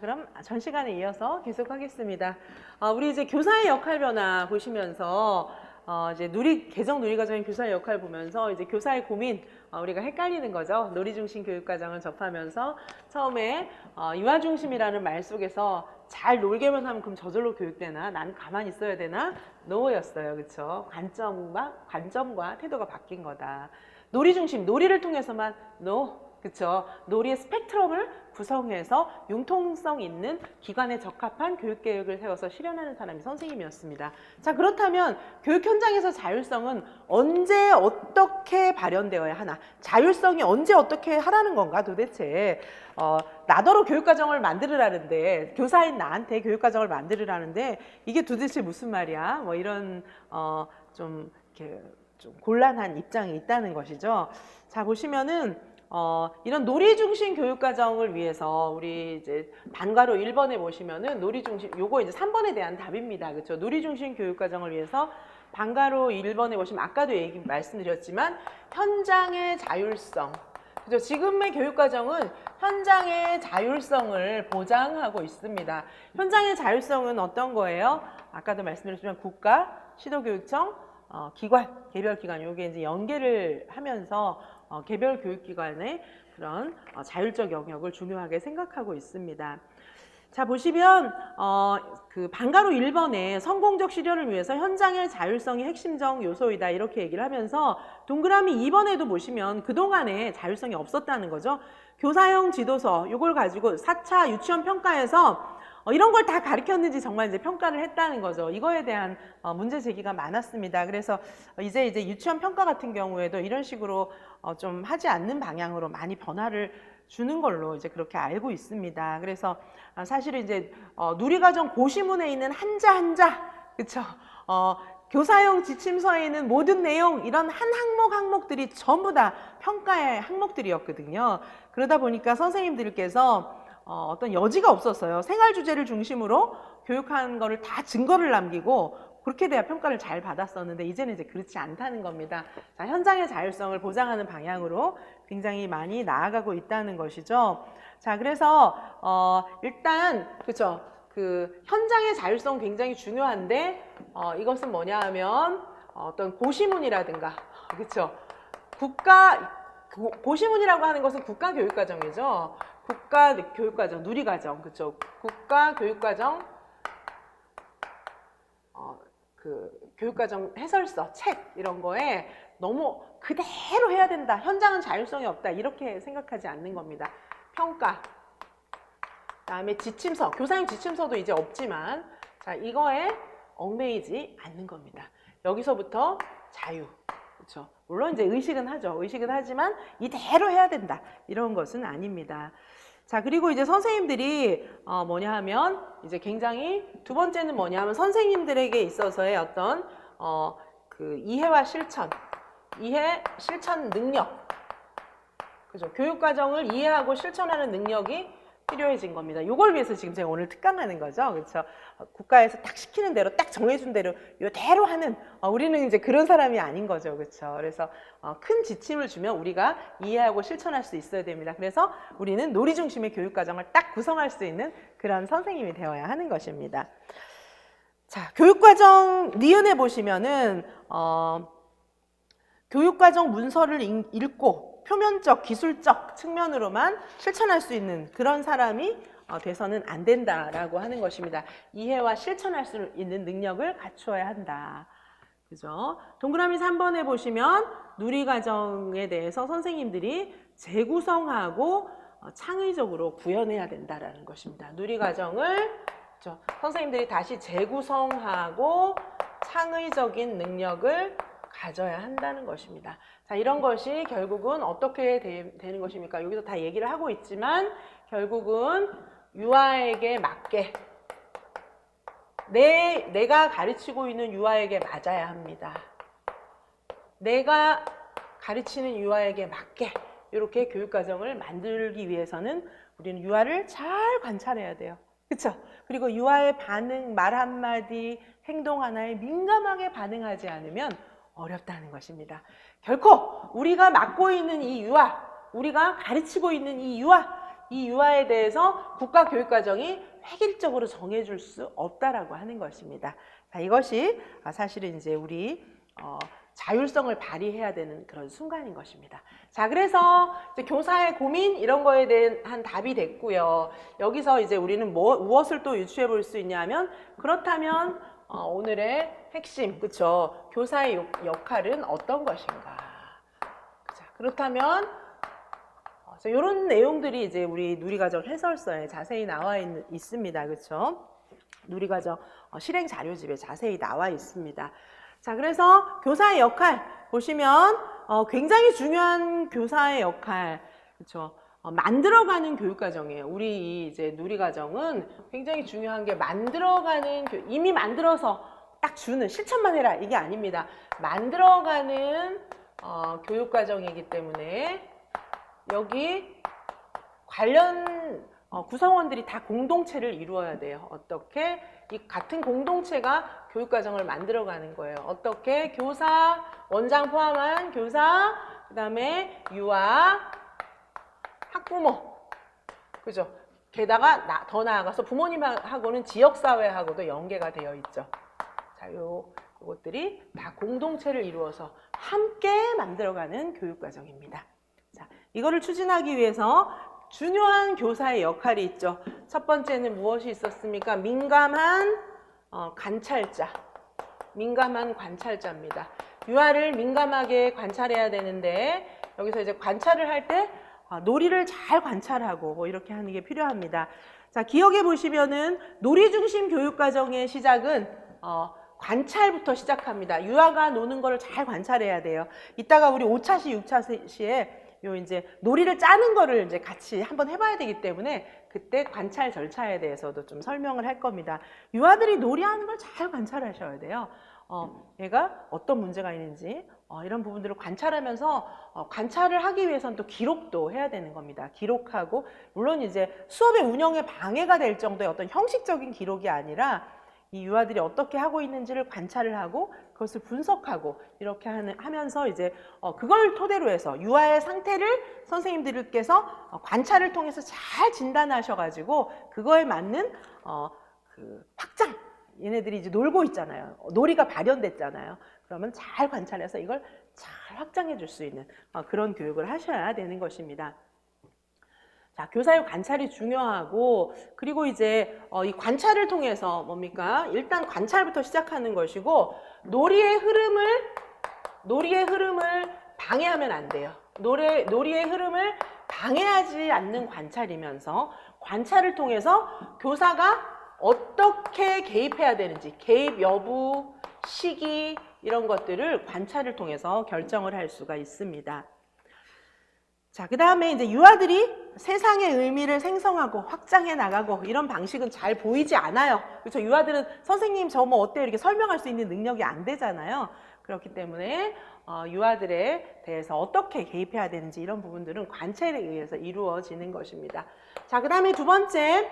그럼 전 시간에 이어서 계속하겠습니다. 우리 이제 교사의 역할 변화 보시면서 이제 개정 누리과정의 교사의 역할 보면서 이제 교사의 고민 우리가 헷갈리는 거죠. 놀이중심 교육과정을 접하면서 처음에 유아중심이라는 말 속에서 잘 놀게만 하면 그럼 저절로 교육되나? 나는 가만히 있어야 되나? 노였어요. 그렇죠? 관점과 태도가 바뀐 거다. 놀이중심, 놀이를 통해서만 그쵸? 놀이의 스펙트럼을 구성해서 융통성 있는 기관에 적합한 교육계획을 세워서 실현하는 사람이 선생님이었습니다. 자, 그렇다면 교육 현장에서 자율성은 언제 어떻게 발현되어야 하나? 자율성이 언제 어떻게 하라는 건가 도대체? 나더러 교육과정을 만들으라는데, 교사인 나한테 교육과정을 만들으라는데 이게 도대체 무슨 말이야? 뭐 이런 좀 곤란한 입장이 있다는 것이죠. 자, 보시면은 이런 놀이중심 교육과정을 위해서 우리 이제 단과로 1번에 보시면은 놀이중심, 요거 이제 3번에 대한 답입니다. 그렇죠? 놀이중심 교육과정을 위해서 단과로 1번에 보시면 아까도 말씀드렸지만 현장의 자율성. 그죠? 지금의 교육과정은 현장의 자율성을 보장하고 있습니다. 현장의 자율성은 어떤 거예요? 아까도 말씀드렸지만 국가, 시도교육청, 기관, 개별기관, 요게 이제 연계를 하면서 개별 교육기관의 그런 자율적 영역을 중요하게 생각하고 있습니다. 자, 보시면 그 방과로 1번에 성공적 실현을 위해서 현장의 자율성이 핵심적 요소이다 이렇게 얘기를 하면서 동그라미 2번에도 보시면 그동안에 자율성이 없었다는 거죠. 교사형 지도서 요걸 가지고 4차 유치원 평가에서 이런 걸 다 가르쳤는지 정말 이제 평가를 했다는 거죠. 이거에 대한 문제 제기가 많았습니다. 그래서 이제 유치원 평가 같은 경우에도 이런 식으로 좀 하지 않는 방향으로 많이 변화를 주는 걸로 이제 그렇게 알고 있습니다. 그래서 사실은 이제 누리과정 고시문에 있는 한자 그쵸? 교사용 지침서에 있는 모든 내용 이런 한 항목들이 전부 다 평가의 항목들이었거든요. 그러다 보니까 선생님들께서 어떤 여지가 없었어요. 생활 주제를 중심으로 교육한 거를 다 증거를 남기고 그렇게 돼야 평가를 잘 받았었는데 이제는 이제 그렇지 않다는 겁니다. 자, 현장의 자율성을 보장하는 방향으로 굉장히 많이 나아가고 있다는 것이죠. 자, 그래서 일단 그렇죠. 그 현장의 자율성 굉장히 중요한데 이것은 뭐냐 하면 어떤 고시문이라든가 그렇죠. 고시문이라고 하는 것은 국가교육과정이죠. 국가교육과정, 누리과정, 그쵸? 국가교육과정, 교육과정 해설서, 책 이런 거에 너무 그대로 해야 된다. 현장은 자율성이 없다. 이렇게 생각하지 않는 겁니다. 평가, 그다음에 지침서, 교사용 지침서도 이제 없지만, 자 이거에 얽매이지 않는 겁니다. 여기서부터 자유. 그렇죠. 물론 이제 의식은 하죠. 의식은 하지만 이대로 해야 된다. 이런 것은 아닙니다. 자, 그리고 이제 선생님들이 뭐냐 하면 이제 굉장히 두 번째는 뭐냐 하면 선생님들에게 있어서의 어떤 그 이해 실천 능력. 그죠? 교육과정을 이해하고 실천하는 능력이 필요해진 겁니다. 이걸 위해서 지금 제가 오늘 특강하는 거죠. 그렇죠? 국가에서 딱 시키는 대로 딱 정해준 대로 이대로 하는 우리는 이제 그런 사람이 아닌 거죠. 그렇죠? 그래서 큰 지침을 주면 우리가 이해하고 실천할 수 있어야 됩니다. 그래서 우리는 놀이 중심의 교육과정을 딱 구성할 수 있는 그런 선생님이 되어야 하는 것입니다. 자, 교육과정 니은에 보시면은 교육과정 문서를 읽고 표면적, 기술적 측면으로만 실천할 수 있는 그런 사람이 돼서는 안 된다라고 하는 것입니다. 이해와 실천할 수 있는 능력을 갖추어야 한다. 그죠? 동그라미 3번에 보시면 누리과정에 대해서 선생님들이 재구성하고 창의적으로 구현해야 된다라는 것입니다. 누리과정을 선생님들이 다시 재구성하고 창의적인 능력을 가져야 한다는 것입니다. 자, 이런 것이 결국은 어떻게 되는 것입니까? 여기서 다 얘기를 하고 있지만 결국은 유아에게 맞게 내가 가르치고 있는 유아에게 맞아야 합니다. 내가 가르치는 유아에게 맞게 이렇게 교육과정을 만들기 위해서는 우리는 유아를 잘 관찰해야 돼요. 그렇죠? 그리고 유아의 반응, 말 한마디, 행동 하나에 민감하게 반응하지 않으면 어렵다는 것입니다. 결코 우리가 맡고 있는 이 유아, 우리가 가르치고 있는 이 유아, 이 유아에 대해서 국가교육과정이 획일적으로 정해줄 수 없다라고 하는 것입니다. 자, 이것이 사실은 이제 우리 자율성을 발휘해야 되는 그런 순간인 것입니다. 자, 그래서 이제 교사의 고민 이런 거에 대한 답이 됐고요. 여기서 이제 우리는 무엇을 또 유추해 볼 수 있냐면, 그렇다면 오늘의 핵심, 그쵸? 교사의 역할은 어떤 것인가? 자, 그렇다면 이런 내용들이 이제 우리 누리과정 해설서에 자세히 나와 있습니다. 그쵸? 누리과정 실행 자료집에 자세히 나와 있습니다. 자, 그래서 교사의 역할 보시면 굉장히 중요한 교사의 역할, 그렇죠? 만들어가는 교육과정이에요. 우리 이제 누리과정은 굉장히 중요한 게 만들어가는 이미 만들어서 딱 주는 실천만 해라 이게 아닙니다. 만들어가는 교육과정이기 때문에 여기 관련 구성원들이 다 공동체를 이루어야 돼요. 어떻게? 이 같은 공동체가 교육과정을 만들어가는 거예요. 어떻게? 교사, 원장 포함한 교사, 그 다음에 유아, 학부모, 그죠? 게다가 더 나아가서 부모님하고는 지역사회하고도 연계가 되어 있죠. 자, 요것들이 다 공동체를 이루어서 함께 만들어가는 교육과정입니다. 자, 이거를 추진하기 위해서 중요한 교사의 역할이 있죠. 첫 번째는 무엇이 있었습니까? 민감한 관찰자. 민감한 관찰자입니다. 유아를 민감하게 관찰해야 되는데 여기서 이제 관찰을 할 때 놀이를 잘 관찰하고 뭐 이렇게 하는 게 필요합니다. 자, 기억해 보시면은 놀이 중심 교육 과정의 시작은 관찰부터 시작합니다. 유아가 노는 거를 잘 관찰해야 돼요. 이따가 우리 5차 시, 6차 시에 요 이제 놀이를 짜는 거를 이제 같이 한번 해봐야 되기 때문에 그때 관찰 절차에 대해서도 좀 설명을 할 겁니다. 유아들이 놀이하는 걸 잘 관찰하셔야 돼요. 얘가 어떤 문제가 있는지 이런 부분들을 관찰하면서 관찰을 하기 위해서는 또 기록도 해야 되는 겁니다. 기록하고 물론 이제 수업의 운영에 방해가 될 정도의 어떤 형식적인 기록이 아니라 이 유아들이 어떻게 하고 있는지를 관찰을 하고 그것을 분석하고 이렇게 하면서 이제 그걸 토대로 해서 유아의 상태를 선생님들께서 관찰을 통해서 잘 진단하셔가지고 그거에 맞는 그 확장, 얘네들이 이제 놀고 있잖아요. 놀이가 발현됐잖아요. 그러면 잘 관찰해서 이걸 잘 확장해 줄 수 있는 그런 교육을 하셔야 되는 것입니다. 자, 교사의 관찰이 중요하고, 그리고 이제 이 관찰을 통해서 뭡니까? 일단 관찰부터 시작하는 것이고, 놀이의 흐름을 방해하면 안 돼요. 놀이의 흐름을 방해하지 않는 관찰이면서 관찰을 통해서 교사가 어떻게 개입해야 되는지, 개입 여부, 시기 이런 것들을 관찰을 통해서 결정을 할 수가 있습니다. 자, 그 다음에 이제 유아들이 세상의 의미를 생성하고 확장해 나가고 이런 방식은 잘 보이지 않아요. 그렇죠? 유아들은 선생님 저 뭐 어때요? 이렇게 설명할 수 있는 능력이 안 되잖아요. 그렇기 때문에 유아들에 대해서 어떻게 개입해야 되는지 이런 부분들은 관찰에 의해서 이루어지는 것입니다. 자, 그 다음에 두 번째,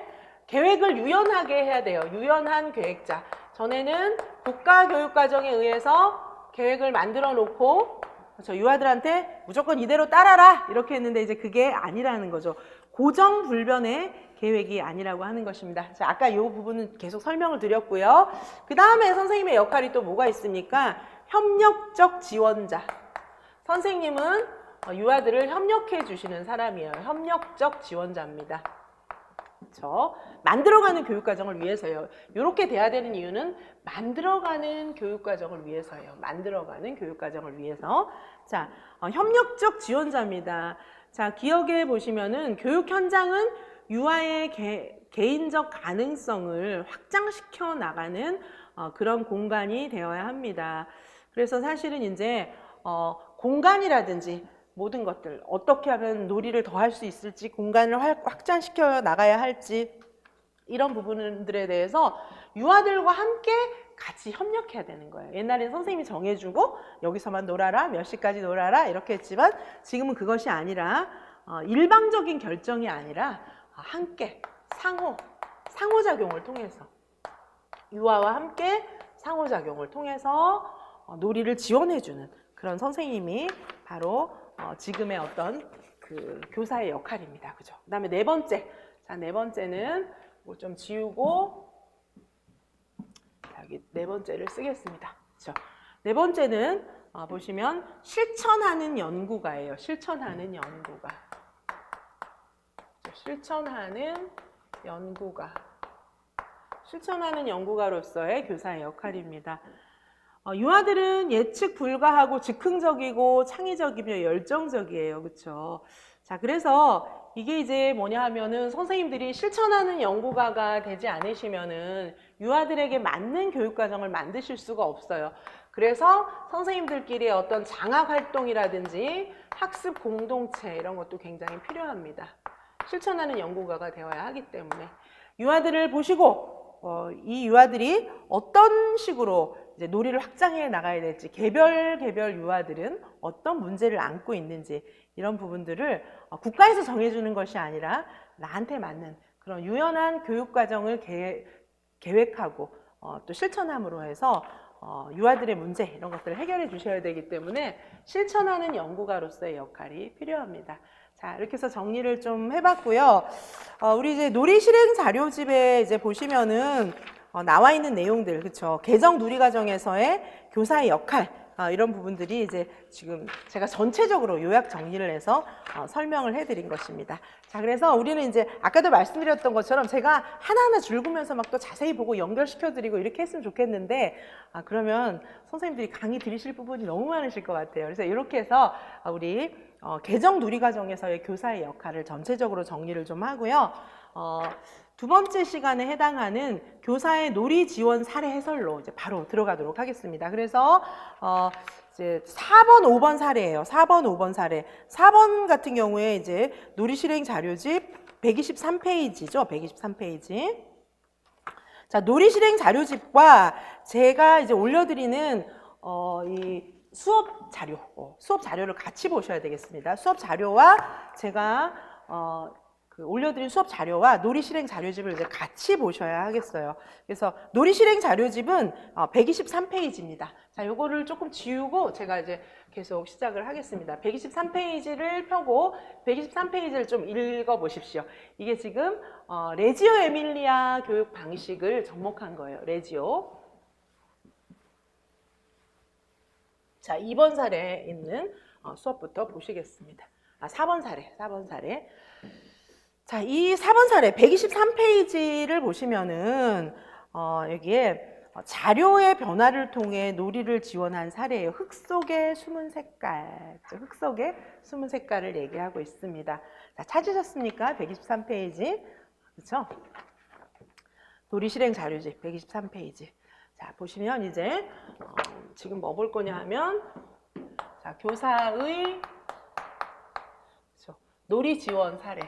계획을 유연하게 해야 돼요. 유연한 계획자. 전에는 국가교육과정에 의해서 계획을 만들어 놓고 그렇죠. 유아들한테 무조건 이대로 따라라 이렇게 했는데 이제 그게 아니라는 거죠. 고정불변의 계획이 아니라고 하는 것입니다. 자, 아까 이 부분은 계속 설명을 드렸고요. 그 다음에 선생님의 역할이 또 뭐가 있습니까? 협력적 지원자. 선생님은 유아들을 협력해 주시는 사람이에요. 협력적 지원자입니다. 그렇죠? 만들어가는 교육과정을 위해서요. 이렇게 돼야 되는 이유는 만들어가는 교육과정을 위해서예요. 만들어가는 교육과정을 위해서. 자, 협력적 지원자입니다. 자, 기억해 보시면은 교육 현장은 유아의 개인적 가능성을 확장시켜 나가는 그런 공간이 되어야 합니다. 그래서 사실은 이제 공간이라든지 모든 것들 어떻게 하면 놀이를 더 할 수 있을지 공간을 확장시켜 나가야 할지 이런 부분들에 대해서 유아들과 함께 같이 협력해야 되는 거예요. 옛날에는 선생님이 정해주고 여기서만 놀아라, 몇 시까지 놀아라 이렇게 했지만 지금은 그것이 아니라 일방적인 결정이 아니라 함께 상호작용을 통해서 유아와 함께 상호작용을 통해서 놀이를 지원해주는 그런 선생님이 바로 지금의 어떤 그 교사의 역할입니다. 그죠? 그다음에 네 번째. 자, 네 번째는 뭐 좀 지우고 자, 여기 네 번째를 쓰겠습니다. 그죠? 네 번째는 보시면 실천하는 연구가예요. 실천하는 연구가. 실천하는 연구가. 실천하는 연구가로서의 교사의 역할입니다. 유아들은 예측 불가하고 즉흥적이고 창의적이며 열정적이에요. 그렇죠? 자, 그래서 이게 이제 뭐냐 하면은 선생님들이 실천하는 연구가가 되지 않으시면은 유아들에게 맞는 교육 과정을 만드실 수가 없어요. 그래서 선생님들끼리의 어떤 장학 활동이라든지 학습 공동체 이런 것도 굉장히 필요합니다. 실천하는 연구가가 되어야 하기 때문에 유아들을 보시고 이 유아들이 어떤 식으로 이제 놀이를 확장해 나가야 될지 개별 유아들은 어떤 문제를 안고 있는지 이런 부분들을 국가에서 정해주는 것이 아니라 나한테 맞는 그런 유연한 교육 과정을 계획하고 또 실천함으로 해서 유아들의 문제 이런 것들을 해결해 주셔야 되기 때문에 실천하는 연구가로서의 역할이 필요합니다. 자, 이렇게 해서 정리를 좀 해봤고요. 우리 이제 놀이 실행 자료집에 이제 보시면은 나와 있는 내용들, 그렇죠? 개정 누리 과정에서의 교사의 역할 이런 부분들이 이제 지금 제가 전체적으로 요약 정리를 해서 설명을 해드린 것입니다. 자, 그래서 우리는 이제 아까도 말씀드렸던 것처럼 제가 하나하나 줄구면서 막 또 자세히 보고 연결시켜드리고 이렇게 했으면 좋겠는데 그러면 선생님들이 강의 들으실 부분이 너무 많으실 것 같아요. 그래서 이렇게 해서 우리 개정 누리 과정에서의 교사의 역할을 전체적으로 정리를 좀 하고요. 두 번째 시간에 해당하는 교사의 놀이 지원 사례 해설로 이제 바로 들어가도록 하겠습니다. 그래서 이제 4번, 5번 사례예요. 4번, 5번 사례. 4번 같은 경우에 이제 놀이 실행 자료집 123페이지죠. 123페이지. 자, 놀이 실행 자료집과 제가 이제 올려드리는 이 수업 자료를 같이 보셔야 되겠습니다. 수업 자료와 제가 올려드린 수업 자료와 놀이 실행 자료집을 이제 같이 보셔야 하겠어요. 그래서 놀이 실행 자료집은 123페이지입니다. 자, 요거를 조금 지우고 제가 이제 계속 시작을 하겠습니다. 123페이지를 펴고 123페이지를 좀 읽어 보십시오. 이게 지금 레지오 에밀리아 교육 방식을 접목한 거예요. 레지오. 자, 2번 사례에 있는 수업부터 보시겠습니다. 4번 사례. 자, 이 4번 사례 123페이지를 보시면은 여기에 자료의 변화를 통해 놀이를 지원한 사례예요. 흙 속의 숨은 색깔. 흙 속의 숨은 색깔을 얘기하고 있습니다. 자, 찾으셨습니까? 123페이지. 그렇죠? 놀이 실행 자료집 123페이지. 자, 보시면 이제 지금 뭐 볼 거냐 하면 자, 교사의 그렇죠? 놀이 지원 사례.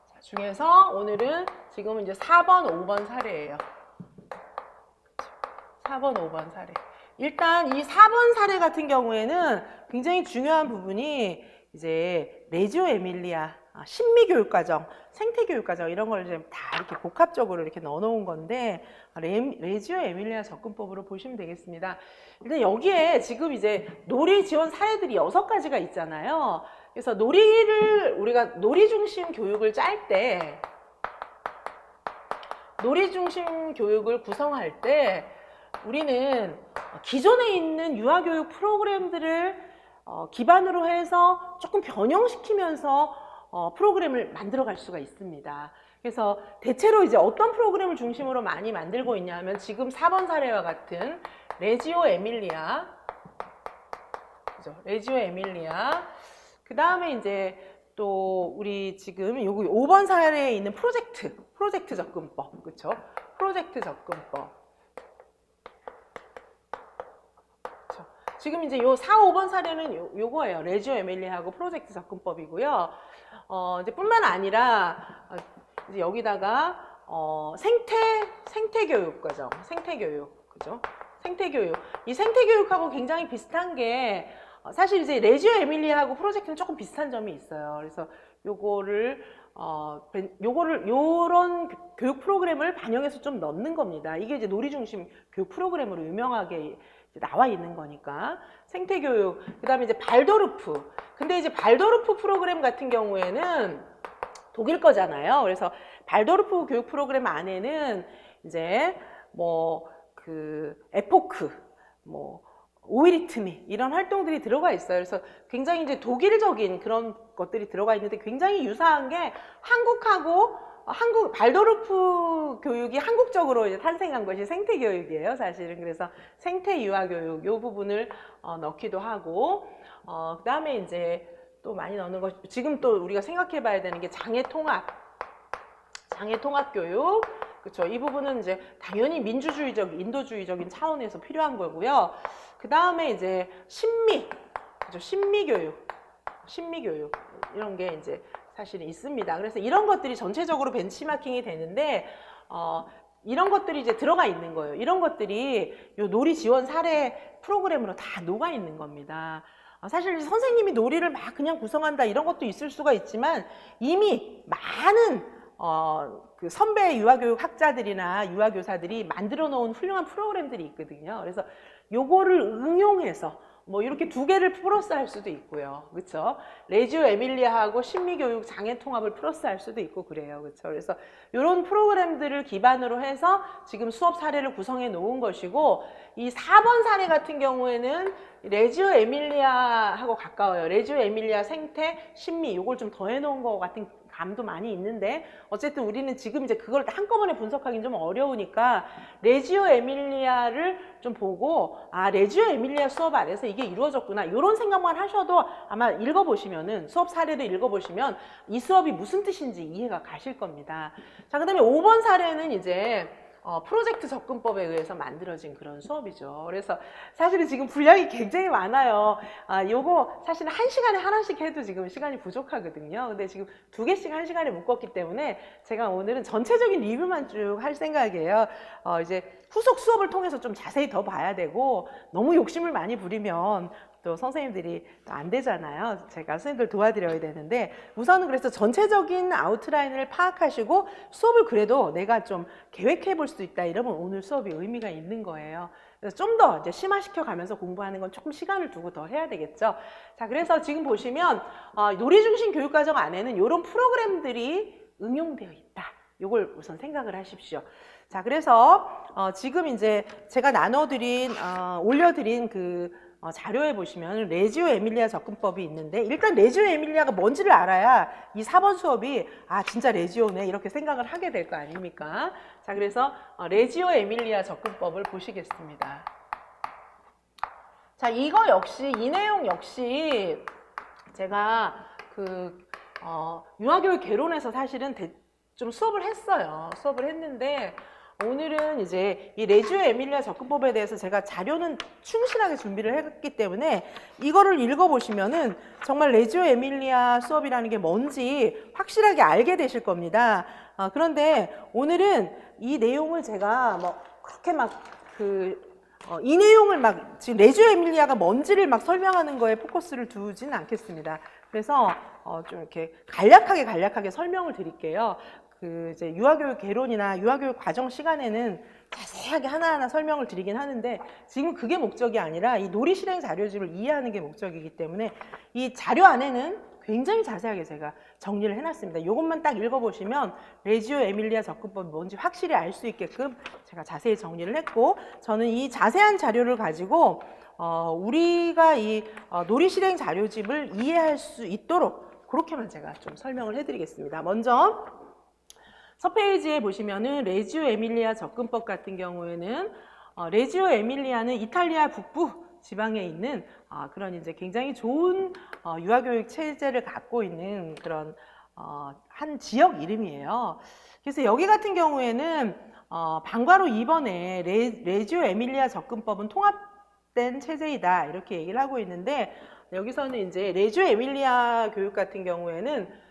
자, 중에서 오늘은 지금은 이제 4번, 5번 사례예요. 4번, 5번 사례. 일단 이 4번 사례 같은 경우에는 굉장히 중요한 부분이 이제 레지오 에밀리아 심미교육과정, 생태교육과정 이런 걸 이제 다 이렇게 복합적으로 이렇게 넣어놓은 건데 레지오 에밀리아 접근법으로 보시면 되겠습니다. 일단 여기에 지금 이제 놀이 지원 사례들이 6가지가 있잖아요. 그래서 우리가 놀이 중심 교육을 짤 때, 놀이 중심 교육을 구성할 때 우리는 기존에 있는 유아교육 프로그램들을 기반으로 해서 조금 변형시키면서 프로그램을 만들어 갈 수가 있습니다. 그래서 대체로 이제 어떤 프로그램을 중심으로 많이 만들고 있냐 하면 지금 4번 사례와 같은 레지오 에밀리아, 그죠? 레지오 에밀리아. 그 다음에 이제 또 우리 지금 여기 5번 사례에 있는 프로젝트 접근법, 그렇죠? 프로젝트 접근법. 지금 이제 요 4, 5번 사례는 요거예요. 레지오 에밀리아하고 프로젝트 접근법이고요. 이제 뿐만 아니라 이제 여기다가 생태교육 과정, 생태교육, 그죠? 생태교육. 이 생태교육하고 굉장히 비슷한 게 사실 이제 레지오 에밀리아하고 프로젝트는 조금 비슷한 점이 있어요. 그래서 요런 교육 프로그램을 반영해서 좀 넣는 겁니다. 이게 이제 놀이 중심 교육 프로그램으로 유명하게 나와 있는 거니까. 생태교육, 그 다음에 이제 발도르프. 근데 이제 발도르프 프로그램 같은 경우에는 독일 거잖아요. 그래서 발도르프 교육 프로그램 안에는 이제 뭐 그 에포크, 뭐 오이리트미 이런 활동들이 들어가 있어요. 그래서 굉장히 이제 독일적인 그런 것들이 들어가 있는데 굉장히 유사한 게 한국하고 발도르프 교육이 한국적으로 이제 탄생한 것이 생태 교육이에요, 사실은. 그래서 생태 유아 교육 요 부분을 넣기도 하고, 그다음에 이제 또 많이 넣는 것, 지금 또 우리가 생각해 봐야 되는 게 장애 통합 교육. 그렇죠. 이 부분은 이제 당연히 민주주의적, 인도주의적인 차원에서 필요한 거고요. 그 다음에 이제 그렇죠. 신미 교육 이런 게 이제 사실은 있습니다. 그래서 이런 것들이 전체적으로 벤치마킹이 되는데, 이런 것들이 이제 들어가 있는 거예요. 이런 것들이 요 놀이 지원 사례 프로그램으로 다 녹아 있는 겁니다. 사실 선생님이 놀이를 막 그냥 구성한다 이런 것도 있을 수가 있지만, 이미 많은 그 선배 유아교육 학자들이나 유아교사들이 만들어 놓은 훌륭한 프로그램들이 있거든요. 그래서 요거를 응용해서 뭐 이렇게 두 개를 플러스 할 수도 있고요. 그렇죠? 레지오 에밀리아하고 신미교육 장애 통합을 플러스 할 수도 있고 그래요. 그렇죠? 그래서 이런 프로그램들을 기반으로 해서 지금 수업 사례를 구성해 놓은 것이고, 이 4번 사례 같은 경우에는 레지오 에밀리아하고 가까워요. 레지오 에밀리아 생태 신미 요걸 좀 더해 놓은 것 같은 감도 많이 있는데, 어쨌든 우리는 지금 이제 그걸 한꺼번에 분석하기는 좀 어려우니까 레지오 에밀리아를 좀 보고, 레지오 에밀리아 수업 안에서 이게 이루어졌구나 이런 생각만 하셔도 아마 읽어보시면은, 수업 사례를 읽어보시면 이 수업이 무슨 뜻인지 이해가 가실 겁니다. 자, 그 다음에 5번 사례는 이제 프로젝트 접근법에 의해서 만들어진 그런 수업이죠. 그래서 사실은 지금 분량이 굉장히 많아요. 요거 사실은 1시간에 하나씩 해도 지금 시간이 부족하거든요. 근데 지금 2개씩 1시간에 묶었기 때문에 제가 오늘은 전체적인 리뷰만 쭉 할 생각이에요. 이제 후속 수업을 통해서 좀 자세히 더 봐야 되고, 너무 욕심을 많이 부리면 또 선생님들이 또 안 되잖아요. 제가 선생님들 도와드려야 되는데, 우선은 그래서 전체적인 아웃라인을 파악하시고 수업을 그래도 내가 좀 계획해 볼 수 있다 이러면 오늘 수업이 의미가 있는 거예요. 그래서 좀 더 이제 심화시켜 가면서 공부하는 건 조금 시간을 두고 더 해야 되겠죠. 자, 그래서 지금 보시면 놀이 중심 교육 과정 안에는 이런 프로그램들이 응용되어 있다. 요걸 우선 생각을 하십시오. 자, 그래서 지금 이제 제가 올려드린 그 자료에 보시면 레지오 에밀리아 접근법이 있는데, 일단 레지오 에밀리아가 뭔지를 알아야 이 4번 수업이 진짜 레지오네 이렇게 생각을 하게 될 거 아닙니까? 자, 그래서 레지오 에밀리아 접근법을 보시겠습니다. 자, 이 내용 역시 제가 유아교육 개론에서 사실은 좀 수업을 했어요. 수업을 했는데, 오늘은 이제 이 레지오 에밀리아 접근법에 대해서 제가 자료는 충실하게 준비를 했기 때문에 이거를 읽어보시면은 정말 레지오 에밀리아 수업이라는 게 뭔지 확실하게 알게 되실 겁니다. 그런데 오늘은 이 내용을 제가 뭐 그렇게 이 내용을 지금 레지오 에밀리아가 뭔지를 설명하는 거에 포커스를 두지는 않겠습니다. 그래서 좀 이렇게 간략하게 설명을 드릴게요. 이제 유아교육 개론이나 유아교육 과정 시간에는 자세하게 하나하나 설명을 드리긴 하는데, 지금 그게 목적이 아니라 이 놀이 실행 자료집을 이해하는 게 목적이기 때문에 이 자료 안에는 굉장히 자세하게 제가 정리를 해놨습니다. 이것만 딱 읽어보시면 레지오 에밀리아 접근법이 뭔지 확실히 알 수 있게끔 제가 자세히 정리를 했고, 저는 이 자세한 자료를 가지고 우리가 이 놀이 실행 자료집을 이해할 수 있도록 그렇게만 제가 좀 설명을 해드리겠습니다. 먼저 첫 페이지에 보시면은 레지오 에밀리아 접근법 같은 경우에는 레지오 에밀리아는 이탈리아 북부 지방에 있는 그런 이제 굉장히 좋은 유아교육 체제를 갖고 있는 그런 한 지역 이름이에요. 그래서 여기 같은 경우에는 방과로 2번에 레지오 에밀리아 접근법은 통합된 체제이다 이렇게 얘기를 하고 있는데, 여기서는 이제 레지오 에밀리아 교육 같은 경우에는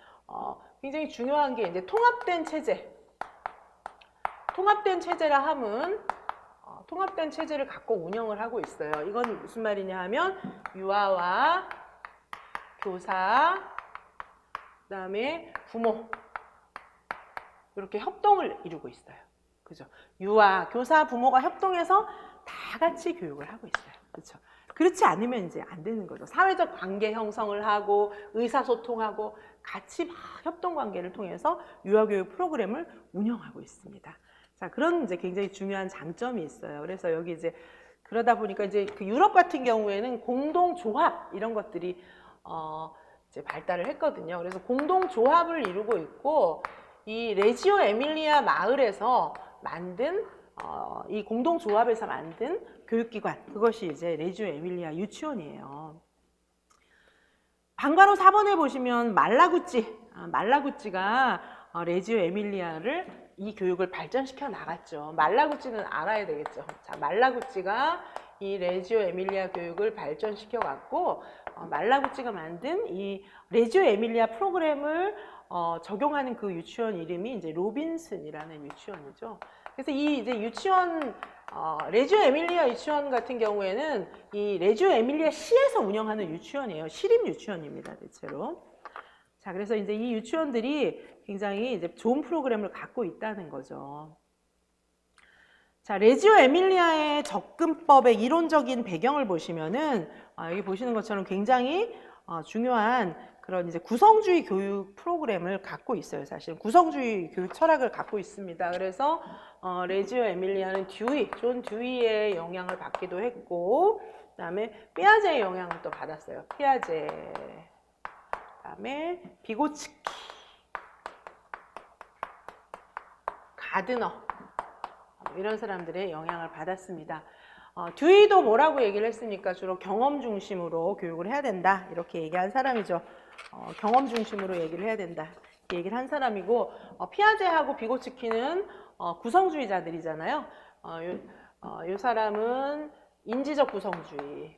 굉장히 중요한 게 이제 통합된 체제라 함은 통합된 체제를 갖고 운영을 하고 있어요. 이건 무슨 말이냐 하면 유아와 교사, 그다음에 부모 이렇게 협동을 이루고 있어요. 그죠? 유아, 교사, 부모가 협동해서 다 같이 교육을 하고 있어요. 그렇죠. 그렇지 않으면 이제 안 되는 거죠. 사회적 관계 형성을 하고 의사소통하고 같이 막 협동 관계를 통해서 유아교육 프로그램을 운영하고 있습니다. 자, 그런 이제 굉장히 중요한 장점이 있어요. 그래서 여기 이제 그러다 보니까 이제 그 유럽 같은 경우에는 공동조합 이런 것들이 이제 발달을 했거든요. 그래서 공동조합을 이루고 있고 이 레지오 에밀리아 마을에서 만든 이 공동조합에서 만든 교육기관, 그것이 이제 레지오 에밀리아 유치원이에요. 방과로 4번에 보시면 말라구찌가 레지오 에밀리아를 이 교육을 발전시켜 나갔죠. 말라구찌는 알아야 되겠죠. 자, 말라구찌가 이 레지오 에밀리아 교육을 발전시켜 갔고 말라구찌가 만든 이 레지오 에밀리아 프로그램을 적용하는 그 유치원 이름이 이제 로빈슨이라는 유치원이죠. 그래서 이 이제 유치원 레지오 에밀리아 유치원 같은 경우에는 이 레지오 에밀리아 시에서 운영하는 유치원이에요. 시립 유치원입니다, 대체로. 자, 그래서 이제 이 유치원들이 굉장히 이제 좋은 프로그램을 갖고 있다는 거죠. 자, 레지오 에밀리아의 접근법의 이론적인 배경을 보시면은 여기 보시는 것처럼 굉장히 중요한 그런 이제 구성주의 교육 프로그램을 갖고 있어요. 사실 구성주의 교육 철학을 갖고 있습니다. 그래서 레지오 에밀리아는 존 듀이의 영향을 받기도 했고, 그다음에 피아제의 영향을 또 받았어요. 피아제, 그다음에 비고츠키, 가드너 이런 사람들의 영향을 받았습니다. 듀이도 뭐라고 얘기를 했습니까? 주로 경험 중심으로 교육을 해야 된다 이렇게 얘기한 사람이죠. 경험 중심으로 얘기를 해야 된다 얘기를 한 사람이고, 피아제하고 비고츠키는 구성주의자들이잖아요. 이 사람은 인지적 구성주의,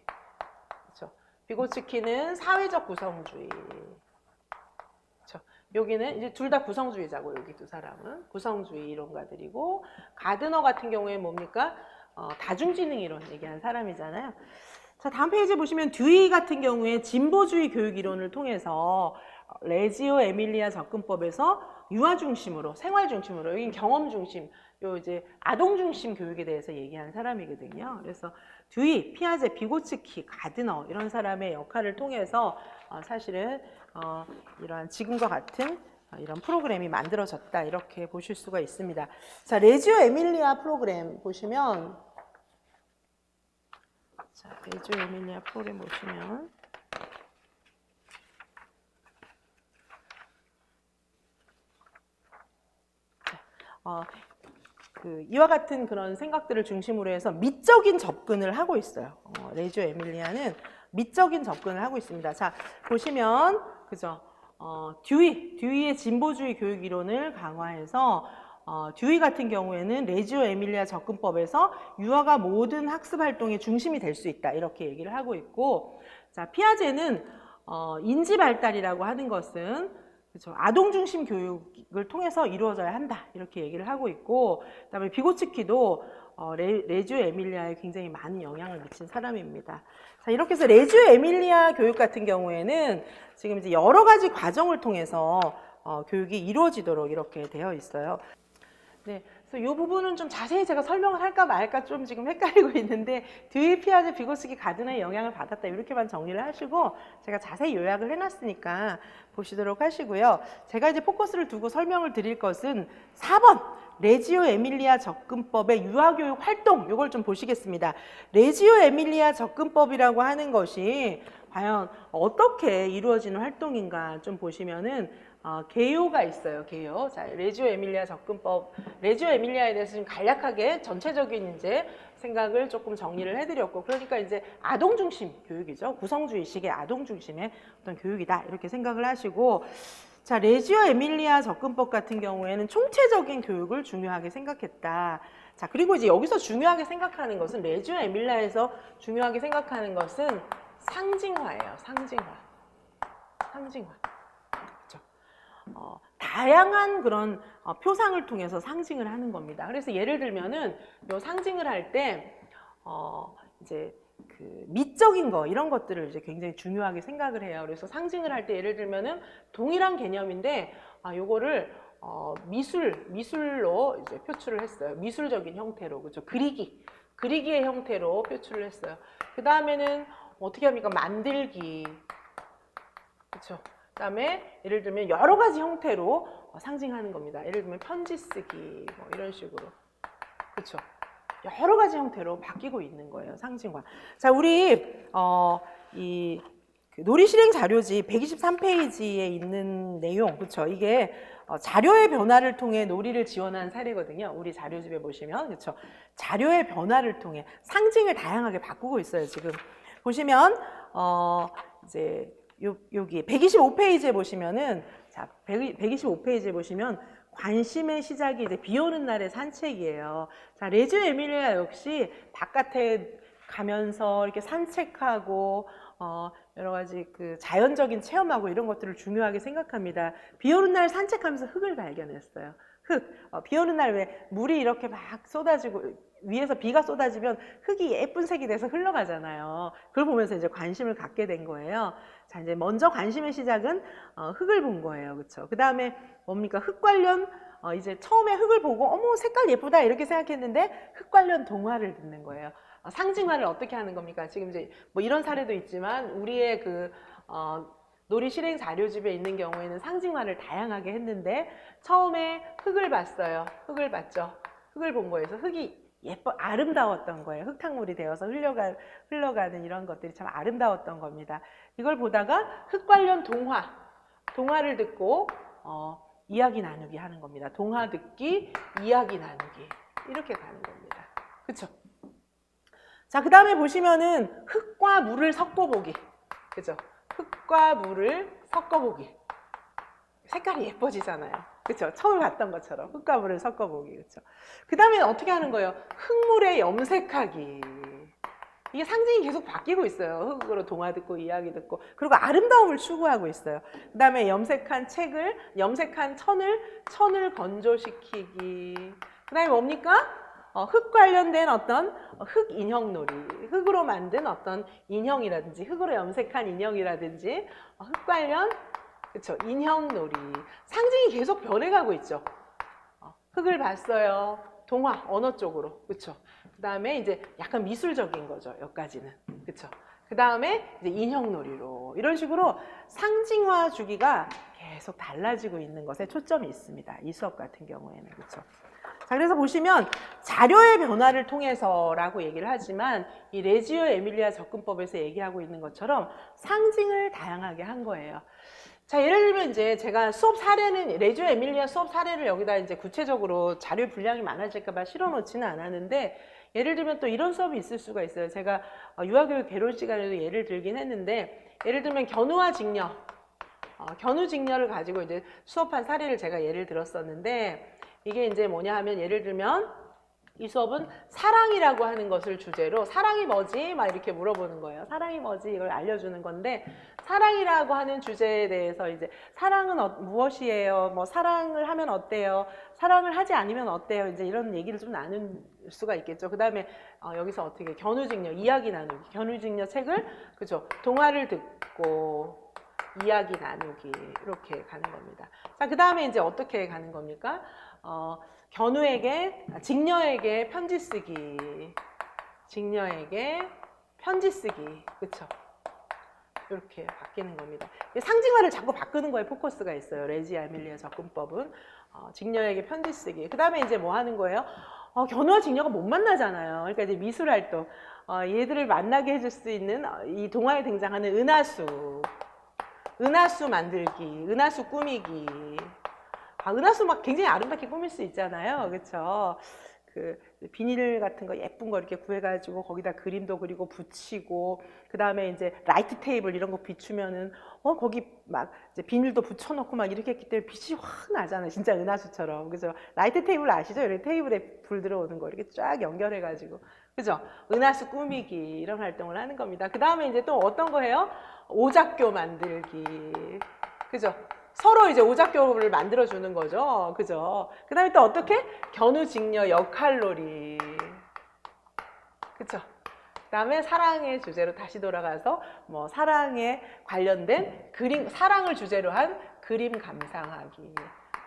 그렇죠? 비고츠키는 사회적 구성주의. 그렇죠? 여기는 이제 둘 다 구성주의자고, 여기 두 사람은 구성주의 이론가들이고, 가드너 같은 경우에 뭡니까? 다중지능 이론 얘기한 사람이잖아요. 자, 다음 페이지 보시면 듀이 같은 경우에 진보주의 교육 이론을 통해서 레지오 에밀리아 접근법에서 유아 중심으로, 생활 중심으로, 여긴 경험 중심, 요 이제 아동 중심 교육에 대해서 얘기한 사람이거든요. 그래서 듀이, 피아제, 비고츠키, 가드너 이런 사람의 역할을 통해서 사실은 이러한 지금과 같은 이런 프로그램이 만들어졌다 이렇게 보실 수가 있습니다. 자, 레지오 에밀리아 프로그램 보시면, 자, 레지오 에밀리아 프로그램 보시면 이와 같은 그런 생각들을 중심으로 해서 미적인 접근을 하고 있어요. 레지오 에밀리아는 미적인 접근을 하고 있습니다. 자, 보시면 그죠? 듀이의 진보주의 교육 이론을 강화해서 듀이 같은 경우에는 레지오 에밀리아 접근법에서 유아가 모든 학습 활동의 중심이 될 수 있다 이렇게 얘기를 하고 있고, 자, 피아제는 인지 발달이라고 하는 것은 그렇죠, 아동 중심 교육을 통해서 이루어져야 한다 이렇게 얘기를 하고 있고, 그다음에 비고츠키도 레지오 에밀리아에 굉장히 많은 영향을 미친 사람입니다. 자, 이렇게 해서 레지오 에밀리아 교육 같은 경우에는 지금 이제 여러 가지 과정을 통해서 교육이 이루어지도록 이렇게 되어 있어요. 네, 그래서 이 부분은 좀 자세히 제가 설명을 할까 말까 좀 지금 헷갈리고 있는데, 듀이, 피아제, 비고츠키, 가드너의 영향을 받았다 이렇게만 정리를 하시고 제가 자세히 요약을 해놨으니까 보시도록 하시고요. 제가 이제 포커스를 두고 설명을 드릴 것은 4번 레지오 에밀리아 접근법의 유아교육 활동, 이걸 좀 보시겠습니다. 레지오 에밀리아 접근법이라고 하는 것이 과연 어떻게 이루어지는 활동인가 좀 보시면은 개요가 있어요. 개요. 자, 레지오 에밀리아 접근법, 레지오 에밀리아에 대해서 좀 간략하게 전체적인 이제 생각을 조금 정리를 해드렸고, 그러니까 이제 아동 중심 교육이죠. 구성주의식의 아동 중심의 어떤 교육이다 이렇게 생각을 하시고, 자, 레지오 에밀리아 접근법 같은 경우에는 총체적인 교육을 중요하게 생각했다. 자, 그리고 이제 여기서 중요하게 생각하는 것은, 레지오 에밀리아에서 중요하게 생각하는 것은 상징화예요. 상징화. 다양한 그런 표상을 통해서 상징을 하는 겁니다. 그래서 예를 들면은 요 상징을 할 때 이제 그 미적인 거 이런 것들을 이제 굉장히 중요하게 생각을 해요. 그래서 상징을 할 때 예를 들면은 동일한 개념인데 요거를 미술로 이제 표출을 했어요. 미술적인 형태로, 그렇죠? 그리기. 그리기의 형태로 표출을 했어요. 그 다음에는 어떻게 합니까? 만들기. 그렇죠. 그다음에 예를 들면 여러 가지 형태로 상징하는 겁니다. 예를 들면 편지 쓰기 뭐 이런 식으로. 그렇죠. 여러 가지 형태로 바뀌고 있는 거예요. 상징화. 자, 우리 이 놀이 실행 자료지 123페이지에 있는 내용, 그렇죠? 이게 자료의 변화를 통해 놀이를 지원한 사례거든요. 우리 자료집에 보시면, 그렇죠? 자료의 변화를 통해 상징을 다양하게 바꾸고 있어요. 지금 보시면 이제 여기 125페이지에 보시면은, 자, 125페이지에 보시면 관심의 시작이 이제 비 오는 날의 산책이에요. 자, 레지오 에밀리아 역시 바깥에 가면서 이렇게 산책하고 여러 가지 그 자연적인 체험하고 이런 것들을 중요하게 생각합니다. 비 오는 날 산책하면서 흙을 발견했어요. 흙. 비 오는 날 왜 물이 이렇게 막 쏟아지고 위에서 비가 쏟아지면 흙이 예쁜 색이 돼서 흘러가잖아요. 그걸 보면서 이제 관심을 갖게 된 거예요. 자, 이제 먼저 관심의 시작은 흙을 본 거예요. 그렇죠? 그 다음에 뭡니까? 흙 관련 이제 처음에 흙을 보고 어머 색깔 예쁘다 이렇게 생각했는데 흙 관련 동화를 듣는 거예요. 상징화를 어떻게 하는 겁니까? 지금 이제 뭐 이런 사례도 있지만 우리의 그 놀이 실행 자료집에 있는 경우에는 상징화를 다양하게 했는데 처음에 흙을 봤어요. 흙을 봤죠. 흙을 본 거에서 흙이 아름다웠던 거예요. 흙탕물이 되어서 흘러가는 이런 것들이 참 아름다웠던 겁니다. 이걸 보다가 흙 관련 동화를 듣고 이야기 나누기 하는 겁니다. 동화 듣기, 이야기 나누기 이렇게 가는 겁니다. 그렇죠? 자, 그 다음에 보시면은 흙과 물을 섞어보기. 그죠? 흙과 물을 섞어보기. 색깔이 예뻐지잖아요. 그쵸? 처음 봤던 것처럼 흙과 물을 섞어보기. 그쵸? 그 다음에 어떻게 하는 거예요? 흙물에 염색하기. 이게 상징이 계속 바뀌고 있어요. 흙으로 동화 듣고 이야기 듣고. 그리고 아름다움을 추구하고 있어요. 그 다음에 염색한 천을 건조시키기. 그 다음에 뭡니까? 흙 관련된 어떤 흙 인형놀이, 흙으로 만든 어떤 인형이라든지 흙으로 염색한 인형이라든지 흙 관련 그렇죠 인형놀이 상징이 계속 변해가고 있죠. 흙을 봤어요. 동화 언어 쪽으로 그렇죠. 그 다음에 이제 약간 미술적인 거죠. 여기까지는 그렇죠. 그 다음에 이제 인형놀이로 이런 식으로 상징화 주기가 계속 달라지고 있는 것에 초점이 있습니다. 이 수업 같은 경우에는 그렇죠. 자, 그래서 보시면 자료의 변화를 통해서라고 얘기를 하지만 이 레지오 에밀리아 접근법에서 얘기하고 있는 것처럼 상징을 다양하게 한 거예요. 자, 예를 들면 이제 제가 수업 사례는 레지오 에밀리아 수업 사례를 여기다 이제 구체적으로 자료 분량이 많아질까 봐 실어 놓지는 않았는데 예를 들면 또 이런 수업이 있을 수가 있어요. 제가 유아교육 개론 시간에도 예를 들긴 했는데 예를 들면 견우와 직녀 견우 직녀를 가지고 이제 수업한 사례를 제가 예를 들었었는데 이게 이제 뭐냐 하면 예를 들면 이 수업은 사랑이라고 하는 것을 주제로 사랑이 뭐지? 막 이렇게 물어보는 거예요. 사랑이 뭐지? 이걸 알려주는 건데 사랑이라고 하는 주제에 대해서 이제 사랑은 무엇이에요? 뭐 사랑을 하면 어때요? 사랑을 하지 않으면 어때요? 이제 이런 얘기를 좀 나눌 수가 있겠죠. 그 다음에 여기서 어떻게 견우직녀 이야기 나누기 견우직녀 책을 그죠? 동화를 듣고 이야기 나누기 이렇게 가는 겁니다. 자, 그 다음에 이제 어떻게 가는 겁니까? 직녀에게 편지 쓰기, 직녀에게 편지 쓰기, 그쵸? 이렇게 바뀌는 겁니다. 상징화를 자꾸 바꾸는 거에 포커스가 있어요. 레지오 에밀리아 접근법은 직녀에게 편지 쓰기. 그 다음에 이제 뭐 하는 거예요? 견우와 직녀가 못 만나잖아요. 그러니까 이제 미술 활동, 얘들을 만나게 해줄 수 있는 이 동화에 등장하는 은하수 만들기, 은하수 꾸미기. 은하수 막 굉장히 아름답게 꾸밀 수 있잖아요. 그렇죠? 그 비닐 같은 거 예쁜 거 이렇게 구해가지고 거기다 그림도 그리고 붙이고 그 다음에 이제 라이트 테이블 이런 거 비추면은 거기 막 이제 비닐도 붙여놓고 막 이렇게 했기 때문에 빛이 확 나잖아요. 진짜 은하수처럼. 그죠? 라이트 테이블 아시죠? 이렇게 테이블에 불 들어오는 거 이렇게 쫙 연결해가지고 그죠? 은하수 꾸미기 이런 활동을 하는 겁니다. 그 다음에 이제 또 어떤 거 해요? 오작교 만들기. 그죠? 서로 이제 오작교를 만들어주는 거죠. 그죠? 그 다음에 또 어떻게? 견우직녀 역할놀이. 그쵸? 그 다음에 사랑의 주제로 다시 돌아가서 뭐 사랑에 관련된 그림, 사랑을 주제로 한 그림 감상하기.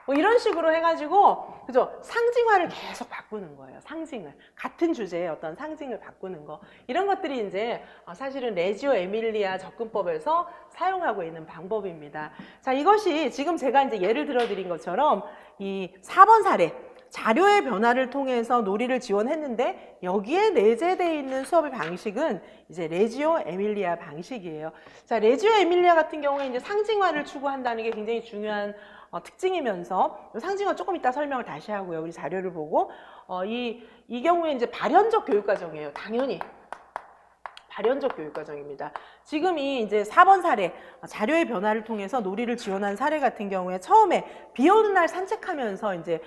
뭐 이런 식으로 해가지고 그죠? 상징화를 계속 바꾸는 거예요. 상징을 같은 주제의 어떤 상징을 바꾸는 거 이런 것들이 이제 사실은 레지오 에밀리아 접근법에서 사용하고 있는 방법입니다. 자, 이것이 지금 제가 이제 예를 들어드린 것처럼 이 4번 사례 자료의 변화를 통해서 놀이를 지원했는데 여기에 내재되어 있는 수업의 방식은 이제 레지오 에밀리아 방식이에요. 자, 레지오 에밀리아 같은 경우에 이제 상징화를 추구한다는 게 굉장히 중요한 특징이면서 상징화 조금 이따 설명을 다시 하고요. 우리 자료를 보고 이 경우에 이제 발현적 교육과정이에요. 당연히 발현적 교육과정입니다. 지금 이 이제 4번 사례 자료의 변화를 통해서 놀이를 지원한 사례 같은 경우에 처음에 비 오는 날 산책하면서 이제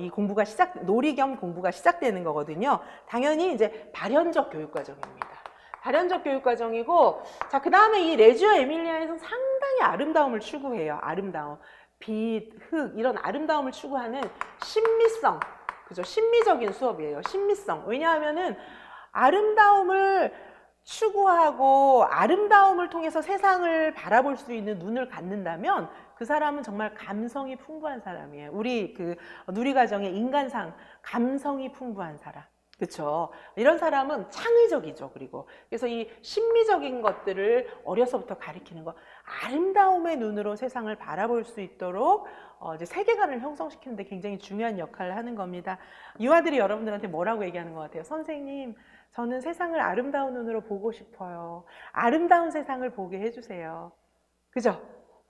이 공부가 놀이 겸 공부가 시작되는 거거든요. 당연히 이제 발현적 교육과정입니다. 발현적 교육과정이고, 자, 그 다음에 이 레지오 에밀리아에서 상당히 아름다움을 추구해요. 아름다움. 빛, 흙, 이런 아름다움을 추구하는 신미성, 그죠? 신미적인 수업이에요. 신미성. 왜냐하면은 아름다움을 추구하고 아름다움을 통해서 세상을 바라볼 수 있는 눈을 갖는다면 그 사람은 정말 감성이 풍부한 사람이에요. 우리 그 누리과정의 인간상 감성이 풍부한 사람. 그렇죠. 이런 사람은 창의적이죠. 그리고 그래서 이 신미적인 것들을 어려서부터 가리키는 거, 아름다움의 눈으로 세상을 바라볼 수 있도록 이제 세계관을 형성시키는 데 굉장히 중요한 역할을 하는 겁니다. 유아들이 여러분들한테 뭐라고 얘기하는 것 같아요? 선생님, 저는 세상을 아름다운 눈으로 보고 싶어요. 아름다운 세상을 보게 해주세요. 그죠?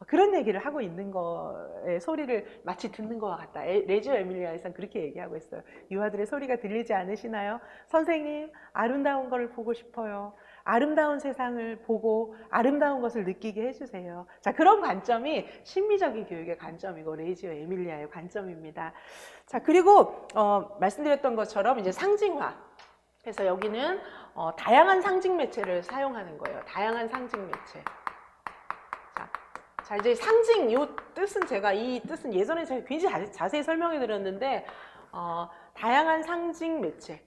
그런 얘기를 하고 있는 거의 소리를 마치 듣는 것과 같다. 레지오 에밀리아에서는 그렇게 얘기하고 있어요. 유아들의 소리가 들리지 않으시나요? 선생님, 아름다운 걸 보고 싶어요. 아름다운 세상을 보고 아름다운 것을 느끼게 해주세요. 자, 그런 관점이 심미적인 교육의 관점이고 레지오 에밀리아의 관점입니다. 자, 그리고 말씀드렸던 것처럼 이제 상징화. 그래서 여기는 다양한 상징 매체를 사용하는 거예요. 다양한 상징 매체. 자, 이제 상징, 이 뜻은 예전에 제가 굉장히 자세히 설명해 드렸는데, 다양한 상징 매체.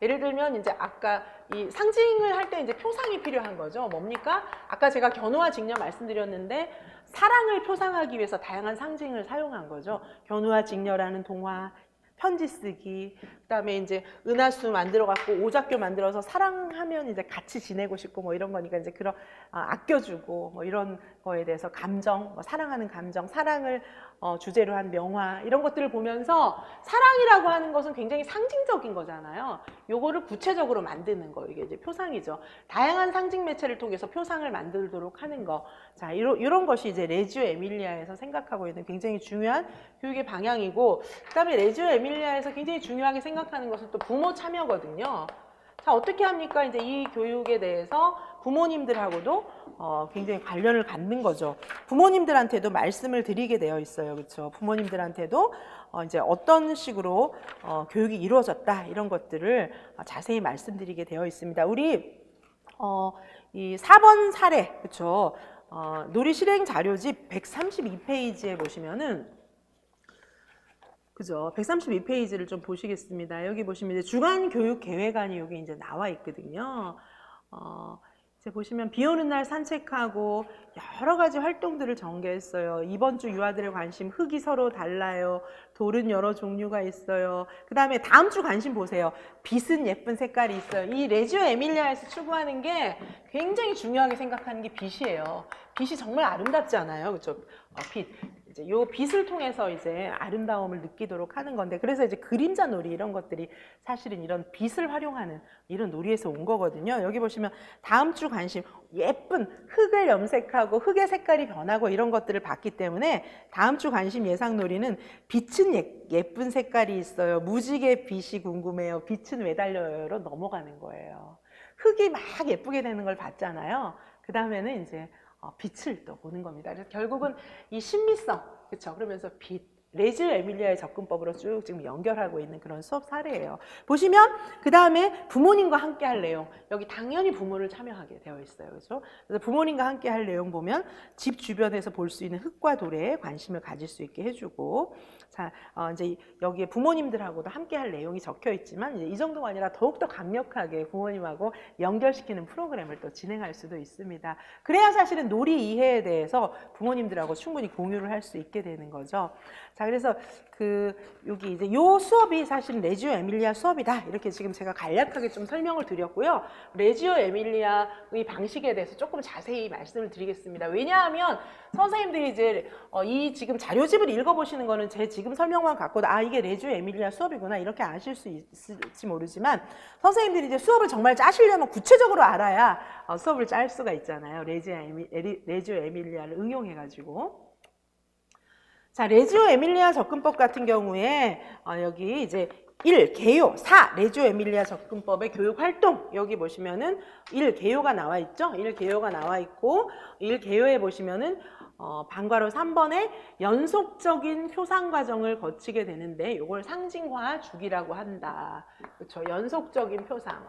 예를 들면, 이제 아까 이 상징을 할 때 이제 표상이 필요한 거죠. 뭡니까? 아까 제가 견우와 직녀 말씀드렸는데, 사랑을 표상하기 위해서 다양한 상징을 사용한 거죠. 견우와 직녀라는 동화, 편지 쓰기, 그다음에 이제 은하수 만들어 갖고 오작교 만들어서 사랑하면 이제 같이 지내고 싶고 뭐 이런 거니까 이제 그런 아껴주고 뭐 이런 거에 대해서 감정, 뭐 사랑하는 감정, 사랑을 주제로 한 명화 이런 것들을 보면서 사랑이라고 하는 것은 굉장히 상징적인 거잖아요. 요거를 구체적으로 만드는 거, 이게 이제 표상이죠. 다양한 상징 매체를 통해서 표상을 만들도록 하는 거. 자, 이런 것이 이제 레지오 에밀리아에서 생각하고 있는 굉장히 중요한 교육의 방향이고, 그다음에 레지오 에밀리아에서 굉장히 중요하게 생각하는 것은 또 부모 참여거든요. 자, 어떻게 합니까? 이제 이 교육에 대해서 부모님들하고도 굉장히 관련을 갖는 거죠. 부모님들한테도 말씀을 드리게 되어 있어요. 그렇죠? 부모님들한테도 이제 어떤 식으로 교육이 이루어졌다 이런 것들을 자세히 말씀드리게 되어 있습니다. 우리 이 4번 사례, 그렇죠? 놀이 실행 자료집 132페이지에 보시면은, 그죠? 132페이지를 좀 보시겠습니다. 여기 보시면 이제 주간 교육 계획안이 여기 이제 나와 있거든요. 이제 보시면 비 오는 날 산책하고 여러 가지 활동들을 전개했어요. 이번 주 유아들의 관심, 흙이 서로 달라요. 돌은 여러 종류가 있어요. 그 다음에 다음 주 관심 보세요. 빛은 예쁜 색깔이 있어요. 이 레지오 에밀리아에서 추구하는 게 굉장히 중요하게 생각하는 게 빛이에요. 빛이 정말 아름답지 않아요? 그렇죠? 빛. 이제 요 빛을 통해서 이제 아름다움을 느끼도록 하는 건데, 그래서 이제 그림자 놀이 이런 것들이 사실은 이런 빛을 활용하는 이런 놀이에서 온 거거든요. 여기 보시면 다음 주 관심, 예쁜 흙을 염색하고 흙의 색깔이 변하고 이런 것들을 봤기 때문에 다음 주 관심 예상 놀이는 빛은 예쁜 색깔이 있어요. 무지개 빛이 궁금해요. 빛은 왜 달려요로 넘어가는 거예요. 흙이 막 예쁘게 되는 걸 봤잖아요. 그 다음에는 이제 빛을 또 보는 겁니다. 그래서 결국은 이 신미성, 그렇죠? 그러면서 빛, 레지오 에밀리아의 접근법으로 쭉 지금 연결하고 있는 그런 수업 사례예요. 보시면 그 다음에 부모님과 함께 할 내용, 여기 당연히 부모를 참여하게 되어 있어요. 그렇죠? 그래서 부모님과 함께 할 내용 보면 집 주변에서 볼 수 있는 흙과 돌에 관심을 가질 수 있게 해주고, 자, 이제 여기에 부모님들하고도 함께 할 내용이 적혀 있지만 이제 이 정도가 아니라 더욱더 강력하게 부모님하고 연결시키는 프로그램을 또 진행할 수도 있습니다. 그래야 사실은 놀이 이해에 대해서 부모님들하고 충분히 공유를 할 수 있게 되는 거죠. 자, 그래서 여기 이제 요 수업이 사실 레지오 에밀리아 수업이다. 이렇게 지금 제가 간략하게 좀 설명을 드렸고요. 레지오 에밀리아의 방식에 대해서 조금 자세히 말씀을 드리겠습니다. 왜냐하면 선생님들이 이제 이 지금 자료집을 읽어보시는 거는 제 지금 설명만 갖고도 이게 레지오 에밀리아 수업이구나 이렇게 아실 수 있을지 모르지만 선생님들이 이제 수업을 정말 짜시려면 구체적으로 알아야 수업을 짤 수가 있잖아요. 레지오 에밀리아를 응용해가지고. 자, 레지오 에밀리아 접근법 같은 경우에 여기 이제 1. 개요, 4. 레지오 에밀리아 접근법의 교육 활동. 여기 보시면은 1. 개요가 나와 있죠? 1. 개요가 나와 있고 1. 개요에 보시면은 방과로 3번에 연속적인 표상 과정을 거치게 되는데 이걸 상징화 주기라고 한다. 그렇죠? 연속적인 표상.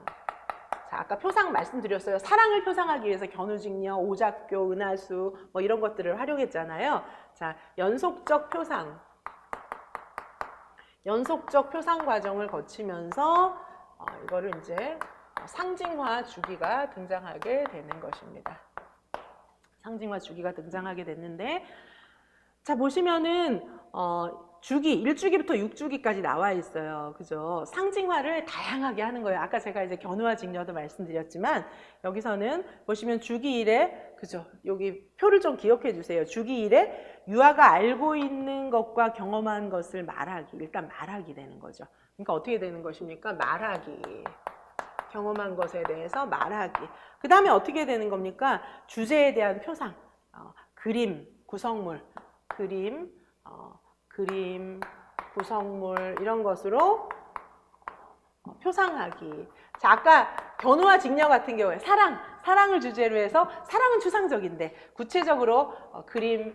자, 아까 표상 말씀드렸어요. 사랑을 표상하기 위해서 견우직녀, 오작교, 은하수 뭐 이런 것들을 활용했잖아요. 자, 연속적 표상 과정을 거치면서 이거를 이제 상징화 주기가 등장하게 되는 것입니다. 상징화 주기가 등장하게 됐는데, 자, 보시면은 주기, 1주기부터 6주기까지 나와 있어요. 그죠? 상징화를 다양하게 하는 거예요. 아까 제가 이제 견우와 직녀도 말씀드렸지만, 여기서는 보시면 주기 1에, 그죠? 여기 표를 좀 기억해 주세요. 주기 1에 유아가 알고 있는 것과 경험한 것을 말하기. 일단 말하기 되는 거죠. 그러니까 어떻게 되는 것입니까? 말하기. 경험한 것에 대해서 말하기. 그 다음에 어떻게 되는 겁니까? 주제에 대한 표상. 그림, 구성물. 그림, 구성물 이런 것으로 표상하기. 자, 아까 견우와 직녀 같은 경우에 사랑을 주제로 해서 사랑은 추상적인데 구체적으로 그림,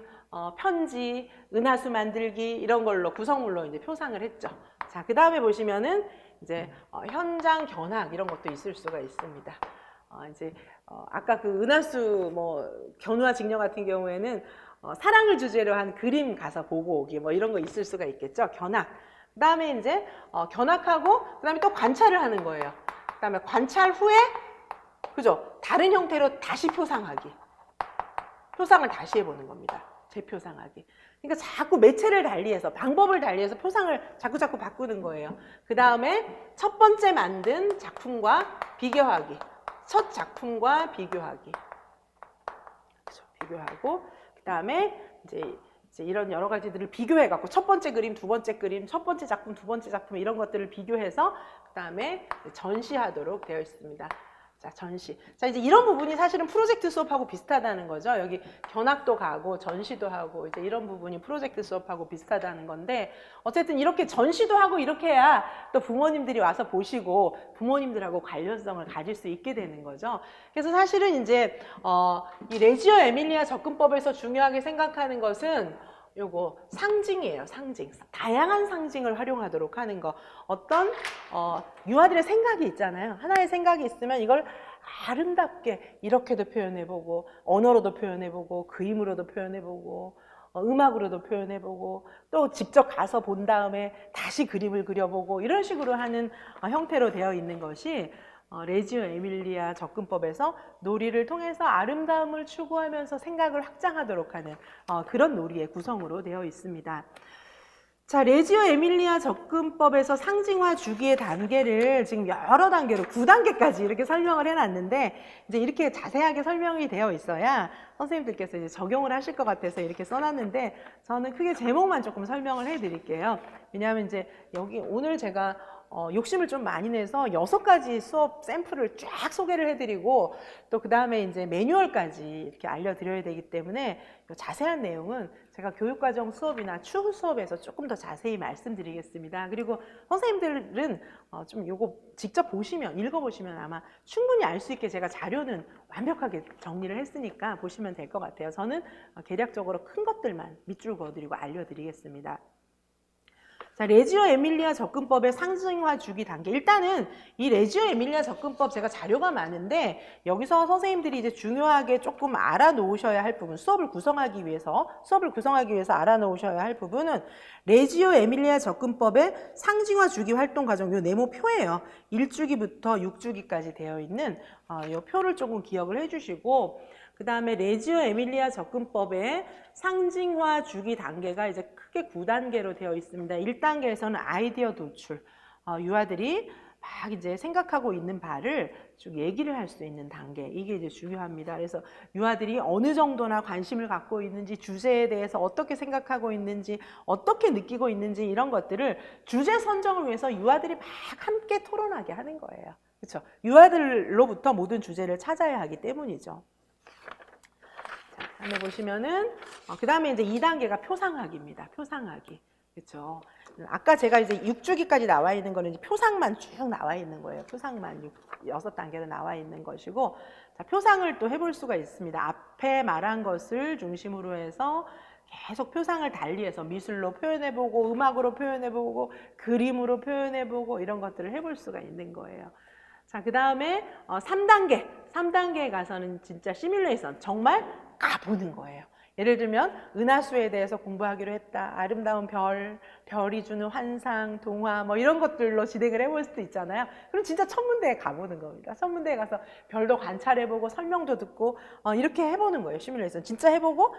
편지, 은하수 만들기 이런 걸로 구성물로 이제 표상을 했죠. 자, 그 다음에 보시면은 이제 현장 견학 이런 것도 있을 수가 있습니다. 이제 아까 그 은하수 뭐 견우와 직녀 같은 경우에는 사랑을 주제로 한 그림 가서 보고 오기 뭐 이런 거 있을 수가 있겠죠. 견학. 그 다음에 이제 견학하고 그 다음에 또 관찰을 하는 거예요. 그 다음에 관찰 후에 그죠? 다른 형태로 다시 표상하기. 표상을 다시 해보는 겁니다. 재표상하기. 그러니까 자꾸 매체를 달리해서 방법을 달리해서 표상을 자꾸 바꾸는 거예요. 그 다음에 첫 번째 만든 작품과 비교하기. 첫 작품과 비교하기. 그렇죠? 비교하고 그 다음에 이제 이런 여러 가지들을 비교해 갖고 첫 번째 그림, 두 번째 그림, 첫 번째 작품, 두 번째 작품 이런 것들을 비교해서 그 다음에 전시하도록 되어 있습니다. 자, 전시. 자, 이제 이런 부분이 사실은 프로젝트 수업하고 비슷하다는 거죠. 여기 견학도 가고 전시도 하고 이제 이런 부분이 프로젝트 수업하고 비슷하다는 건데 어쨌든 이렇게 전시도 하고 이렇게 해야 또 부모님들이 와서 보시고 부모님들하고 관련성을 가질 수 있게 되는 거죠. 그래서 사실은 이제 이 레지오 에밀리아 접근법에서 중요하게 생각하는 것은 요거 상징이에요. 상징. 다양한 상징을 활용하도록 하는 거. 어떤 유아들의 생각이 있잖아요. 하나의 생각이 있으면 이걸 아름답게 이렇게도 표현해보고 언어로도 표현해보고 그림으로도 표현해보고 음악으로도 표현해보고 또 직접 가서 본 다음에 다시 그림을 그려보고 이런 식으로 하는 형태로 되어 있는 것이 레지오 에밀리아 접근법에서 놀이를 통해서 아름다움을 추구하면서 생각을 확장하도록 하는 그런 놀이의 구성으로 되어 있습니다. 자, 레지오 에밀리아 접근법에서 상징화 주기의 단계를 지금 여러 단계로 9단계까지 이렇게 설명을 해놨는데 이제 이렇게 자세하게 설명이 되어 있어야 선생님들께서 이제 적용을 하실 것 같아서 이렇게 써놨는데 저는 크게 제목만 조금 설명을 해드릴게요. 왜냐하면 이제 여기 오늘 제가 욕심을 좀 많이 내서 6가지 수업 샘플을 쫙 소개를 해드리고 또 그 다음에 이제 매뉴얼까지 이렇게 알려드려야 되기 때문에 자세한 내용은 제가 교육과정 수업이나 추후 수업에서 조금 더 자세히 말씀드리겠습니다. 그리고 선생님들은 좀 요거 직접 보시면 읽어보시면 아마 충분히 알 수 있게 제가 자료는 완벽하게 정리를 했으니까 보시면 될 것 같아요. 저는 개략적으로 큰 것들만 밑줄 그어드리고 알려드리겠습니다. 자, 레지오 에밀리아 접근법의 상징화 주기 단계. 일단은 이 레지오 에밀리아 접근법 제가 자료가 많은데 여기서 선생님들이 이제 중요하게 조금 알아놓으셔야 할 부분, 수업을 구성하기 위해서 알아놓으셔야 할 부분은 레지오 에밀리아 접근법의 상징화 주기 활동 과정, 요 네모표예요. 1주기부터 6주기까지 되어 있는 이 표를 조금 기억을 해주시고 그 다음에 레지오 에밀리아 접근법의 상징화 주기 단계가 이제 크게 9단계로 되어 있습니다. 1단계에서는 아이디어 도출, 유아들이 막 이제 생각하고 있는 바를 쭉 얘기를 할 수 있는 단계, 이게 이제 중요합니다. 그래서 유아들이 어느 정도나 관심을 갖고 있는지, 주제에 대해서 어떻게 생각하고 있는지, 어떻게 느끼고 있는지, 이런 것들을 주제 선정을 위해서 유아들이 막 함께 토론하게 하는 거예요. 그렇죠? 유아들로부터 모든 주제를 찾아야 하기 때문이죠. 자, 다음에 보시면은 그 다음에 이제 2단계가 표상학입니다. 표상학이. 그렇죠? 아까 제가 이제 6주기까지 나와 있는 거는 이제 표상만 쭉 나와 있는 거예요. 표상만 6단계로 나와 있는 것이고, 자, 표상을 또 해볼 수가 있습니다. 앞에 말한 것을 중심으로 해서 계속 표상을 달리해서 미술로 표현해보고, 음악으로 표현해보고, 그림으로 표현해보고, 이런 것들을 해볼 수가 있는 거예요. 자, 그 다음에 3단계에 가서는 진짜 시뮬레이션, 정말 가보는 거예요. 예를 들면 은하수에 대해서 공부하기로 했다. 아름다운 별이 주는 환상, 동화 뭐 이런 것들로 진행을 해볼 수도 있잖아요. 그럼 진짜 천문대에 가보는 겁니다. 천문대에 가서 별도 관찰해보고 설명도 듣고 이렇게 해보는 거예요. 시뮬레이션 진짜 해보고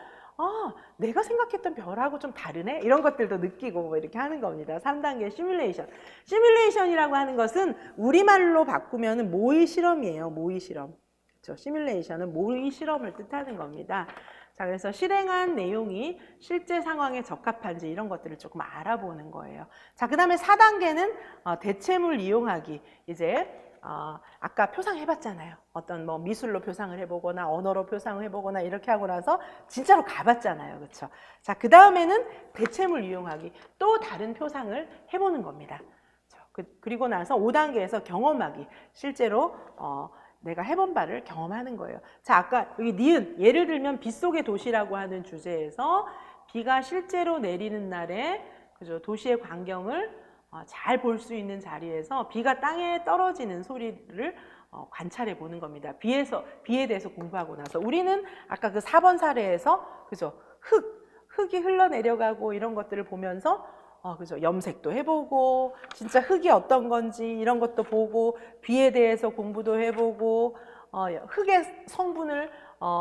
내가 생각했던 별하고 좀 다르네? 이런 것들도 느끼고 뭐 이렇게 하는 겁니다. 3단계 시뮬레이션. 시뮬레이션이라고 하는 것은 우리말로 바꾸면 모의 실험이에요. 모의 실험. 그렇죠? 시뮬레이션은 모의 실험을 뜻하는 겁니다. 자, 그래서 실행한 내용이 실제 상황에 적합한지 이런 것들을 조금 알아보는 거예요. 자, 그 다음에 4단계는 대체물 이용하기. 이제 아까 표상해봤잖아요. 어떤 뭐 미술로 표상을 해보거나 언어로 표상을 해보거나 이렇게 하고 나서 진짜로 가봤잖아요. 그렇죠? 자, 그 다음에는 대체물 이용하기. 또 다른 표상을 해보는 겁니다. 그리고 나서 5단계에서 경험하기. 실제로 내가 해본 바를 경험하는 거예요. 자, 아까 여기 니은, 예를 들면 빗속의 도시라고 하는 주제에서 비가 실제로 내리는 날에 그죠? 도시의 광경을 잘 볼 수 있는 자리에서 비가 땅에 떨어지는 소리를 관찰해 보는 겁니다. 비에 대해서 공부하고 나서 우리는 아까 그 4번 사례에서 그죠? 흙이 흘러내려가고 이런 것들을 보면서 그죠? 염색도 해보고 진짜 흙이 어떤 건지 이런 것도 보고 비에 대해서 공부도 해보고 흙의 성분을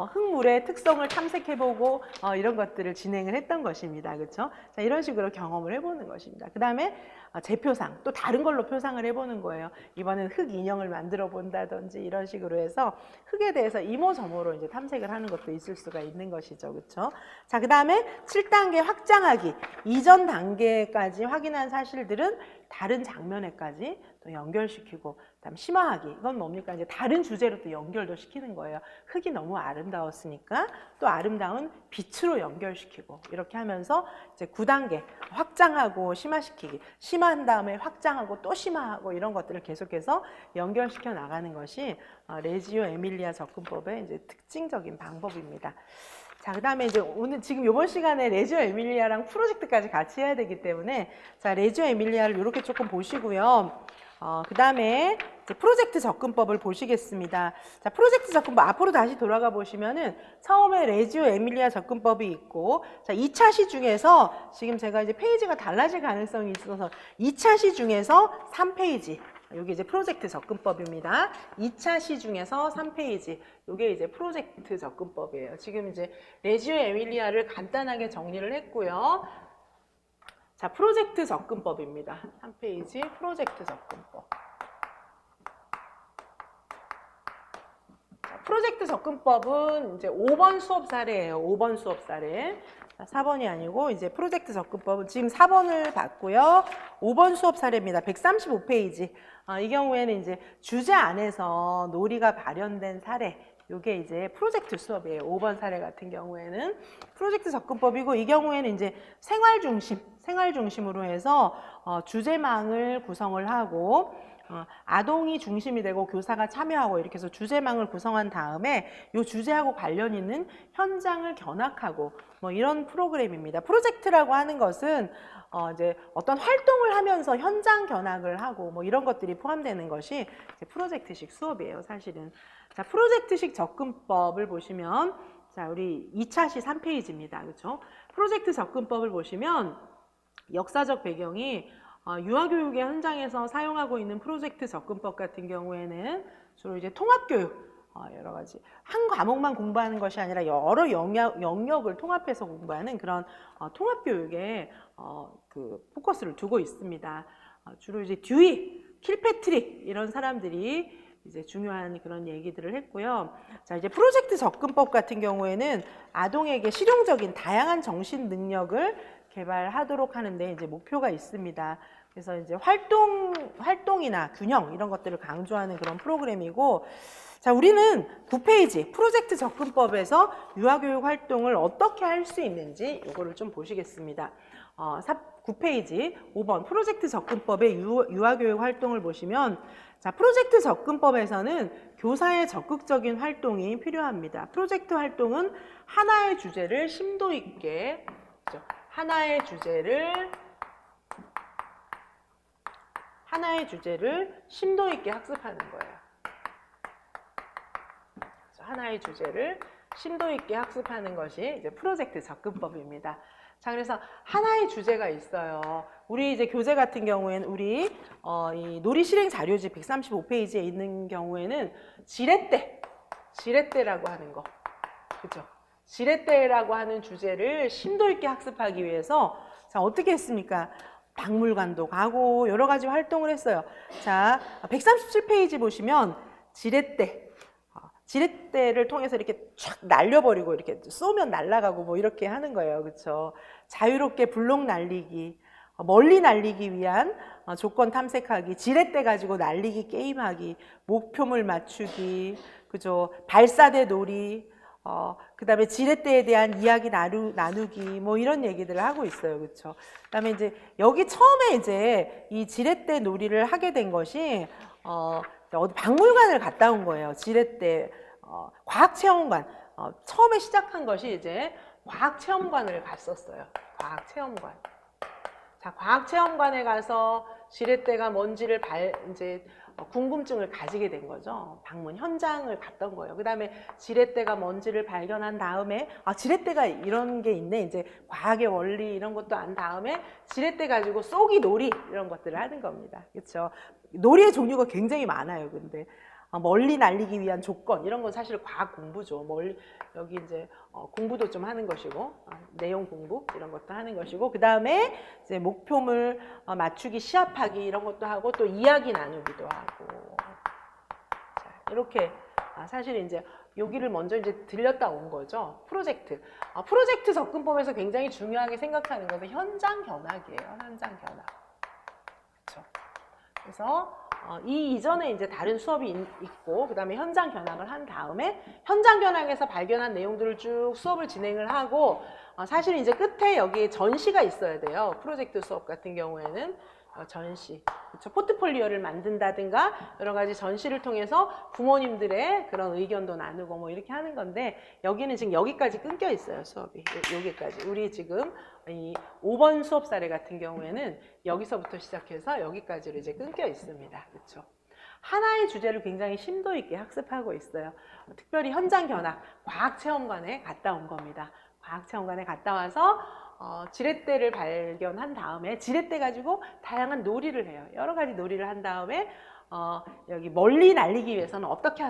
흙물의 특성을 탐색해보고 이런 것들을 진행을 했던 것입니다. 그렇죠? 자, 이런 식으로 경험을 해보는 것입니다. 그 다음에 재표상, 또 다른 걸로 표상을 해보는 거예요. 이번엔 흙 인형을 만들어 본다든지 이런 식으로 해서 흙에 대해서 이모저모로 이제 탐색을 하는 것도 있을 수가 있는 것이죠. 그렇죠? 자, 그 다음에 7단계 확장하기. 이전 단계까지 확인한 사실들은 다른 장면에까지 또 연결시키고, 그다음 심화하기. 이건 뭡니까? 이제 다른 주제로 또 연결도 시키는 거예요. 흙이 너무 아름다웠으니까 또 아름다운 빛으로 연결시키고, 이렇게 하면서 이제 9단계 확장하고 심화시키기. 심화한 다음에 확장하고 또 심화하고 이런 것들을 계속해서 연결시켜 나가는 것이 레지오 에밀리아 접근법의 이제 특징적인 방법입니다. 자, 그 다음에 이제 오늘 지금 이번 시간에 레지오 에밀리아랑 프로젝트까지 같이 해야 되기 때문에 자, 레지오 에밀리아를 이렇게 조금 보시고요. 그 다음에 프로젝트 접근법을 보시겠습니다. 자, 프로젝트 접근법 앞으로 다시 돌아가 보시면은 처음에 레지오 에밀리아 접근법이 있고, 자, 2차 시 중에서 지금 제가 이제 페이지가 달라질 가능성이 있어서 2차 시 중에서 3페이지. 여기 이제 프로젝트 접근법입니다. 2차 시 중에서 3페이지. 이게 이제 프로젝트 접근법이에요. 지금 이제 레지오 에밀리아를 간단하게 정리를 했고요. 자, 프로젝트 접근법입니다. 3페이지 프로젝트 접근법. 자, 프로젝트 접근법은 이제 5번 수업 사례예요. 5번 수업 사례. 자, 4번이 아니고 이제 프로젝트 접근법은 지금 4번을 봤고요. 5번 수업 사례입니다. 135페이지. 이 경우에는 이제 주제 안에서 놀이가 발현된 사례. 이게 이제 프로젝트 수업이에요. 5번 사례 같은 경우에는 프로젝트 접근법이고, 이 경우에는 이제 생활 중심으로 해서 주제망을 구성을 하고 아동이 중심이 되고 교사가 참여하고 이렇게 해서 주제망을 구성한 다음에 이 주제하고 관련 있는 현장을 견학하고 뭐 이런 프로그램입니다. 프로젝트라고 하는 것은 이제 어떤 활동을 하면서 현장 견학을 하고 뭐 이런 것들이 포함되는 것이 이제 프로젝트식 수업이에요, 사실은. 자, 프로젝트식 접근법을 보시면, 자, 우리 2차 시 3페이지입니다. 그렇죠? 프로젝트 접근법을 보시면 역사적 배경이 유아교육의 현장에서 사용하고 있는 프로젝트 접근법 같은 경우에는 주로 이제 통합교육, 여러 가지 한 과목만 공부하는 것이 아니라 여러 영역을 통합해서 공부하는 그런 통합교육에 그 포커스를 두고 있습니다. 주로 이제 듀이, 킬패트릭 이런 사람들이 이제 중요한 그런 얘기들을 했고요. 자, 이제 프로젝트 접근법 같은 경우에는 아동에게 실용적인 다양한 정신 능력을 개발하도록 하는데 이제 목표가 있습니다. 그래서 이제 활동이나 균형 이런 것들을 강조하는 그런 프로그램이고, 자, 우리는 9페이지 프로젝트 접근법에서 유아교육 활동을 어떻게 할 수 있는지 이거를 좀 보시겠습니다. 9페이지 5번 프로젝트 접근법의 유아교육 활동을 보시면, 자, 프로젝트 접근법에서는 교사의 적극적인 활동이 필요합니다. 프로젝트 활동은 하나의 주제를 심도 있게, 하나의 주제를 심도 있게 학습하는 거예요. 하나의 주제를 심도 있게 학습하는 것이 이제 프로젝트 접근법입니다. 자, 그래서 하나의 주제가 있어요. 우리 이제 교재 같은 경우에는 우리 이 놀이 실행 자료집 135페이지에 있는 경우에는 지렛대라고 하는 거, 그죠? 지렛대라고 하는 주제를 심도 있게 학습하기 위해서 자, 어떻게 했습니까? 박물관도 가고 여러 가지 활동을 했어요. 자, 137페이지 보시면 지렛대를 통해서 이렇게 쫙 날려버리고 이렇게 쏘면 날아가고 뭐 이렇게 하는 거예요. 그렇죠? 자유롭게 블록 날리기, 멀리 날리기 위한 조건 탐색하기, 지렛대 가지고 날리기 게임하기, 목표물 맞추기, 그죠? 발사대 놀이, 그 다음에 지렛대에 대한 이야기 나누기, 뭐 이런 얘기들을 하고 있어요. 그렇죠? 그 다음에 이제 여기 처음에 이제 이 지렛대 놀이를 하게 된 것이, 어디 박물관을 갔다 온 거예요. 지렛대, 과학체험관. 처음에 시작한 것이 이제 과학체험관을 갔었어요. 과학체험관. 자, 과학체험관에 가서 지렛대가 뭔지를 이제 궁금증을 가지게 된 거죠. 방문 현장을 갔던 거예요. 그 다음에 지렛대가 뭔지를 발견한 다음에 지렛대가 이런 게 있네. 이제 과학의 원리 이런 것도 안 다음에 지렛대 가지고 쏘기 놀이 이런 것들을 하는 겁니다. 그렇죠? 놀이의 종류가 굉장히 많아요. 근데 멀리 날리기 위한 조건 이런 건 사실 과학 공부죠. 여기 이제 공부도 좀 하는 것이고 내용 공부 이런 것도 하는 것이고, 그 다음에 이제 목표물 맞추기 시합하기 이런 것도 하고 또 이야기 나누기도 하고. 자, 이렇게 사실 이제 여기를 먼저 이제 들렸다 온 거죠. 프로젝트 접근법에서 굉장히 중요하게 생각하는 것은 현장 견학이에요. 현장 견학. 그렇죠. 그래서 이 이전에 이제 다른 수업이 있고, 그 다음에 현장 견학을 한 다음에 현장 견학에서 발견한 내용들을 쭉 수업을 진행을 하고, 사실 이제 끝에 여기 전시가 있어야 돼요. 프로젝트 수업 같은 경우에는 전시, 그렇죠? 포트폴리오를 만든다든가 여러 가지 전시를 통해서 부모님들의 그런 의견도 나누고 뭐 이렇게 하는 건데, 여기는 지금 여기까지 끊겨 있어요. 수업이 여기까지. 우리 지금 이 5번 수업 사례 같은 경우에는 여기서부터 시작해서 여기까지로 이제 끊겨 있습니다. 그렇죠? 하나의 주제를 굉장히 심도 있게 학습하고 있어요. 특별히 현장 견학, 과학체험관에 갔다 온 겁니다. 과학체험관에 갔다 와서 지렛대를 발견한 다음에 지렛대 가지고 다양한 놀이를 해요. 여러 가지 놀이를 한 다음에 여기 멀리 날리기 위해서는 어떻게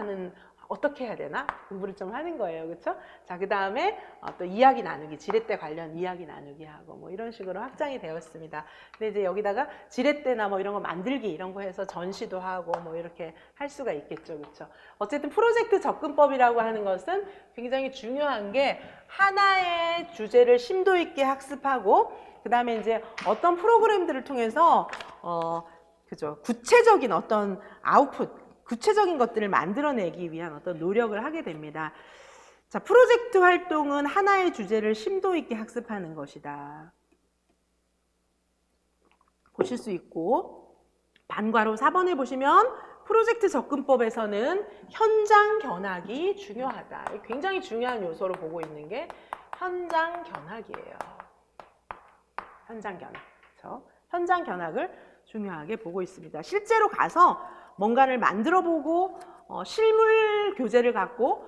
해야 되나 공부를 좀 하는 거예요. 그렇죠? 자, 그 다음에 또 이야기 나누기, 지렛대 관련 이야기 나누기 하고 뭐 이런 식으로 확장이 되었습니다. 근데 이제 여기다가 지렛대나 뭐 이런 거 만들기 이런 거 해서 전시도 하고 뭐 이렇게 할 수가 있겠죠. 그렇죠? 어쨌든 프로젝트 접근법이라고 하는 것은 굉장히 중요한 게 하나의 주제를 심도 있게 학습하고, 그 다음에 이제 어떤 프로그램들을 통해서 그죠? 구체적인 어떤 아웃풋, 구체적인 것들을 만들어내기 위한 어떤 노력을 하게 됩니다. 자, 프로젝트 활동은 하나의 주제를 심도 있게 학습하는 것이다. 보실 수 있고, 반괄호 4번에 보시면 프로젝트 접근법에서는 현장 견학이 중요하다. 굉장히 중요한 요소로 보고 있는 게 현장 견학이에요. 현장 견학. 그렇죠? 현장 견학을 중요하게 보고 있습니다. 실제로 가서 뭔가를 만들어 보고 실물 교재를 갖고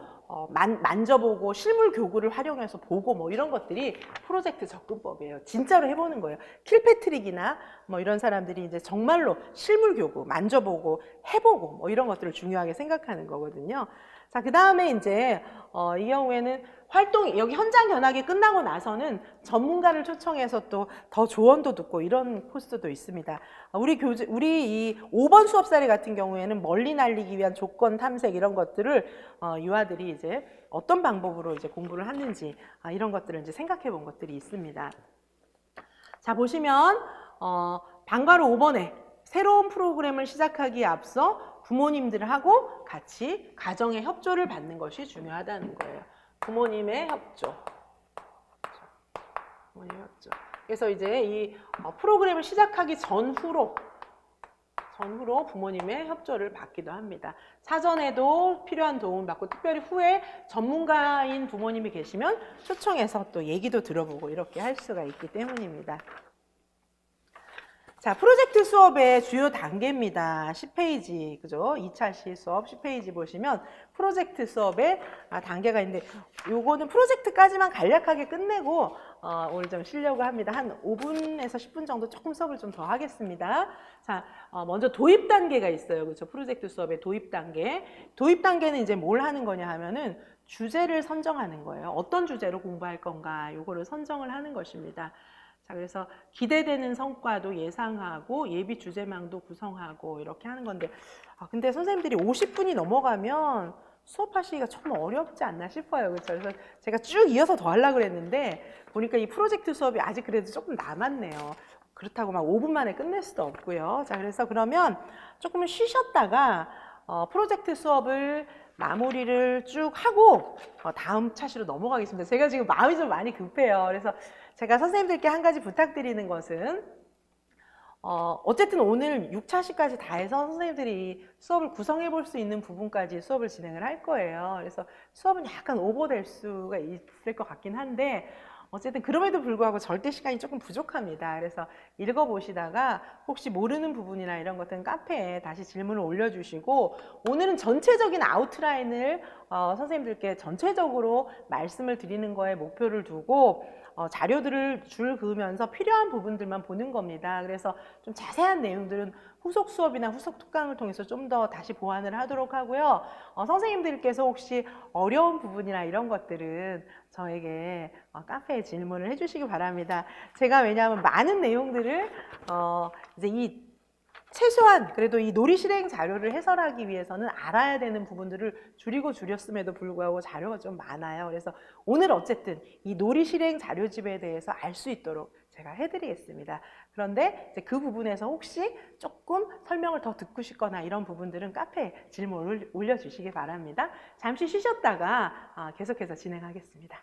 만져보고 실물 교구를 활용해서 보고 뭐 이런 것들이 프로젝트 접근법이에요. 진짜로 해보는 거예요. 킬패트릭이나 뭐 이런 사람들이 이제 정말로 실물 교구 만져보고 해보고 뭐 이런 것들을 중요하게 생각하는 거거든요. 자, 그 다음에 이제 이 경우에는 여기 현장 견학이 끝나고 나서는 전문가를 초청해서 또 더 조언도 듣고 이런 코스도 있습니다. 우리 이 5번 수업사례 같은 경우에는 멀리 날리기 위한 조건 탐색 이런 것들을 유아들이 이제 어떤 방법으로 이제 공부를 하는지 이런 것들을 이제 생각해 본 것들이 있습니다. 자, 보시면 방과로 5번에 새로운 프로그램을 시작하기에 앞서 부모님들하고 같이 가정의 협조를 받는 것이 중요하다는 거예요. 부모님의 협조. 부모님의 협조. 그래서 이제 이 프로그램을 시작하기 전후로 부모님의 협조를 받기도 합니다. 사전에도 필요한 도움을 받고 특별히 후에 전문가인 부모님이 계시면 초청해서 또 얘기도 들어보고 이렇게 할 수가 있기 때문입니다. 자, 프로젝트 수업의 주요 단계입니다. 10페이지, 그죠? 2차 시 수업 10페이지 보시면 프로젝트 수업의 단계가 있는데 요거는 프로젝트까지만 간략하게 끝내고 오늘 좀 쉬려고 합니다. 한 5분에서 10분 정도 조금 수업을 좀 더 하겠습니다. 자, 먼저 도입 단계가 있어요. 그렇죠? 프로젝트 수업의 도입 단계. 도입 단계는 이제 뭘 하는 거냐 하면은 주제를 선정하는 거예요. 어떤 주제로 공부할 건가 요거를 선정을 하는 것입니다. 자, 그래서 기대되는 성과도 예상하고 예비 주제망도 구성하고 이렇게 하는 건데 근데 선생님들이 50분이 넘어가면 수업하시기가 좀 어렵지 않나 싶어요. 그렇죠? 그래서 제가 쭉 이어서 더 하려고 그랬는데 보니까 이 프로젝트 수업이 아직 그래도 조금 남았네요. 그렇다고 막 5분 만에 끝낼 수도 없고요. 자, 그래서 그러면 조금 쉬셨다가 프로젝트 수업을 마무리를 쭉 하고 다음 차시로 넘어가겠습니다. 제가 지금 마음이 좀 많이 급해요. 그래서 제가 선생님들께 한 가지 부탁드리는 것은 어쨌든 오늘 6차시까지 다 해서 선생님들이 수업을 구성해 볼 수 있는 부분까지 수업을 진행을 할 거예요. 그래서 수업은 약간 오버될 수가 있을 것 같긴 한데 어쨌든 그럼에도 불구하고 절대 시간이 조금 부족합니다. 그래서 읽어보시다가 혹시 모르는 부분이나 이런 것들은 카페에 다시 질문을 올려주시고 오늘은 전체적인 아웃라인을 선생님들께 전체적으로 말씀을 드리는 거에 목표를 두고 자료들을 줄 그으면서 필요한 부분들만 보는 겁니다. 그래서 좀 자세한 내용들은 후속 수업이나 후속 특강을 통해서 좀 더 다시 보완을 하도록 하고요. 선생님들께서 혹시 어려운 부분이나 이런 것들은 저에게 카페에 질문을 해주시기 바랍니다. 제가 왜냐하면 많은 내용들을 이제 이 최소한 그래도 이 놀이 실행 자료를 해설하기 위해서는 알아야 되는 부분들을 줄였음에도 불구하고 자료가 좀 많아요. 그래서 오늘 어쨌든 이 놀이 실행 자료집에 대해서 알 수 있도록 제가 해드리겠습니다. 그런데 이제 그 부분에서 혹시 조금 설명을 더 듣고 싶거나 이런 부분들은 카페에 질문을 올려주시기 바랍니다. 잠시 쉬셨다가 계속해서 진행하겠습니다.